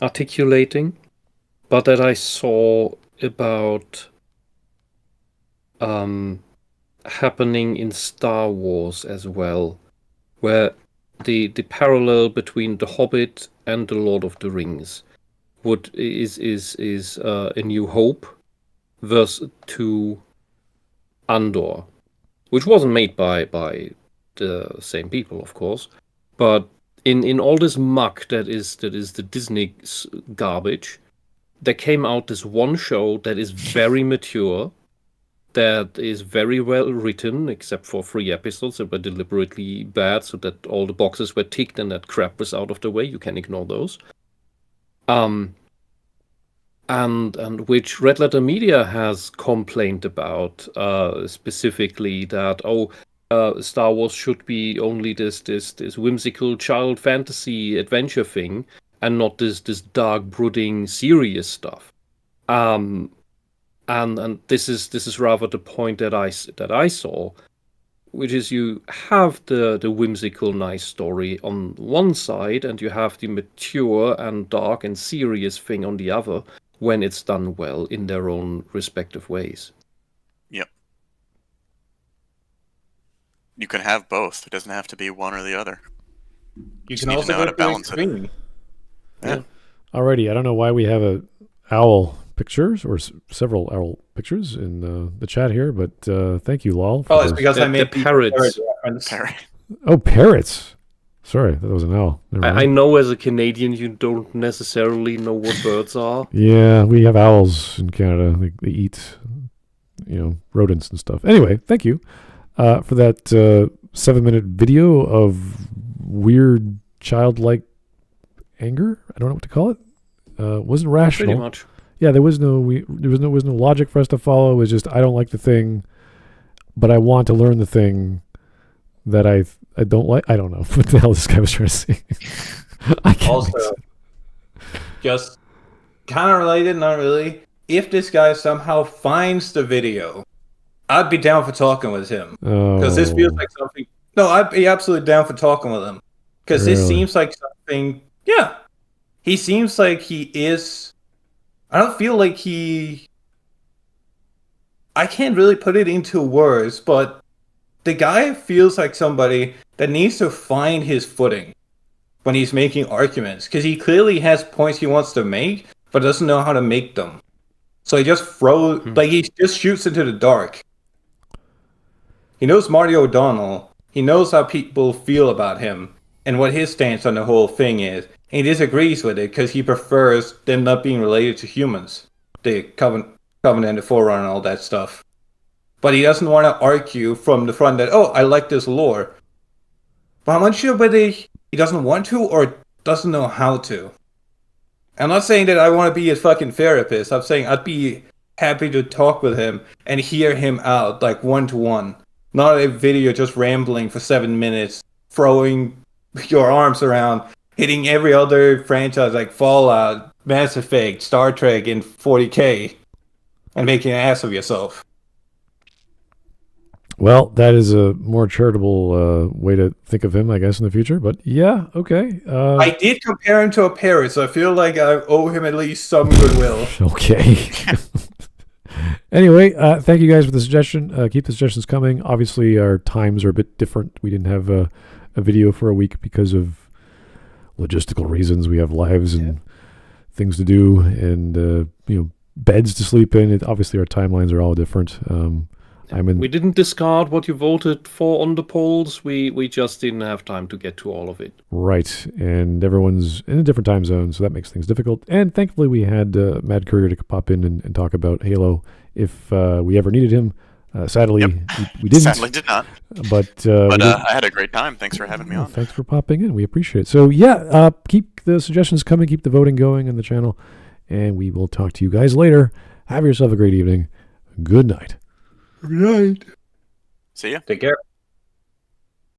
articulating, but that I saw about happening in Star Wars as well, where the parallel between The Hobbit and The Lord of the Rings is A New Hope versus to Andor, which wasn't made by the same people, of course, but in all this muck that is the Disney garbage, there came out this one show that is very mature, that is very well written, except for 3 episodes that were deliberately bad, so that all the boxes were ticked and that crap was out of the way. You can ignore those. And which Red Letter Media has complained about, specifically that Star Wars should be only this whimsical child fantasy adventure thing, and not this dark, brooding, serious stuff. And this is rather the point that I saw, which is you have the whimsical, nice story on one side, and you have the mature and dark and serious thing on the other, when it's done well in their own respective ways. Yep. You can have both. It doesn't have to be one or the other. You can also know how to balance it. Yeah. Alrighty, I don't know why we have a owl pictures or several owl pictures in the chat here, but thank you, Lol. Oh, it's because I made the parrots. Oh, parrots. Sorry, that was an owl. I know as a Canadian you don't necessarily know what birds are. Yeah, we have owls in Canada. They eat, rodents and stuff. Anyway, thank you for that 7-minute video of weird childlike anger. I don't know what to call it. Wasn't rational. Pretty much. Yeah, there was no logic for us to follow. It was just, I don't like the thing, but I want to learn the thing that I don't like. I don't know what the hell this guy was trying to say. I can't also, just kind of related, not really. If this guy somehow finds the video, I'd be down for talking with him. Because this feels like something... No, I'd be absolutely down for talking with him. Because this seems like something... Yeah. He seems like he is... I don't feel like he... I can't really put it into words, but the guy feels like somebody that needs to find his footing when he's making arguments. Because he clearly has points he wants to make, but doesn't know how to make them. So he just throws... Like, he just shoots into the dark. He knows Marty O'Donnell. He knows how people feel about him and what his stance on the whole thing is. And he disagrees with it because he prefers them not being related to humans. The Covenant, the Forerunner, and all that stuff. But he doesn't want to argue from the front that, I like this lore. But I'm not sure whether he doesn't want to or doesn't know how to. I'm not saying that I want to be his fucking therapist. I'm saying I'd be happy to talk with him and hear him out, like, one-to-one. Not a video just rambling for 7 minutes, throwing your arms around, hitting every other franchise like Fallout, Mass Effect, Star Trek in 40K, and making an ass of yourself. Well, that is a more charitable way to think of him, I guess, in the future. But yeah, okay. I did compare him to a parrot, so I feel like I owe him at least some goodwill. Okay. Anyway, thank you guys for the suggestion. Keep the suggestions coming. Obviously, our times are a bit different. We didn't have a video for a week because of logistical reasons. We have lives and things to do and beds to sleep in. Obviously, our timelines are all different. We didn't discard what you voted for on the polls. We just didn't have time to get to all of it. Right, and everyone's in a different time zone, so that makes things difficult. And thankfully, we had Mad Courier to pop in and talk about Halo if we ever needed him. Sadly, we didn't. Sadly did not. But I had a great time. Thanks for having me on. Thanks for popping in. We appreciate it. So yeah, keep the suggestions coming. Keep the voting going on the channel. And we will talk to you guys later. Have yourself a great evening. Good night. Good night. See ya. Take care.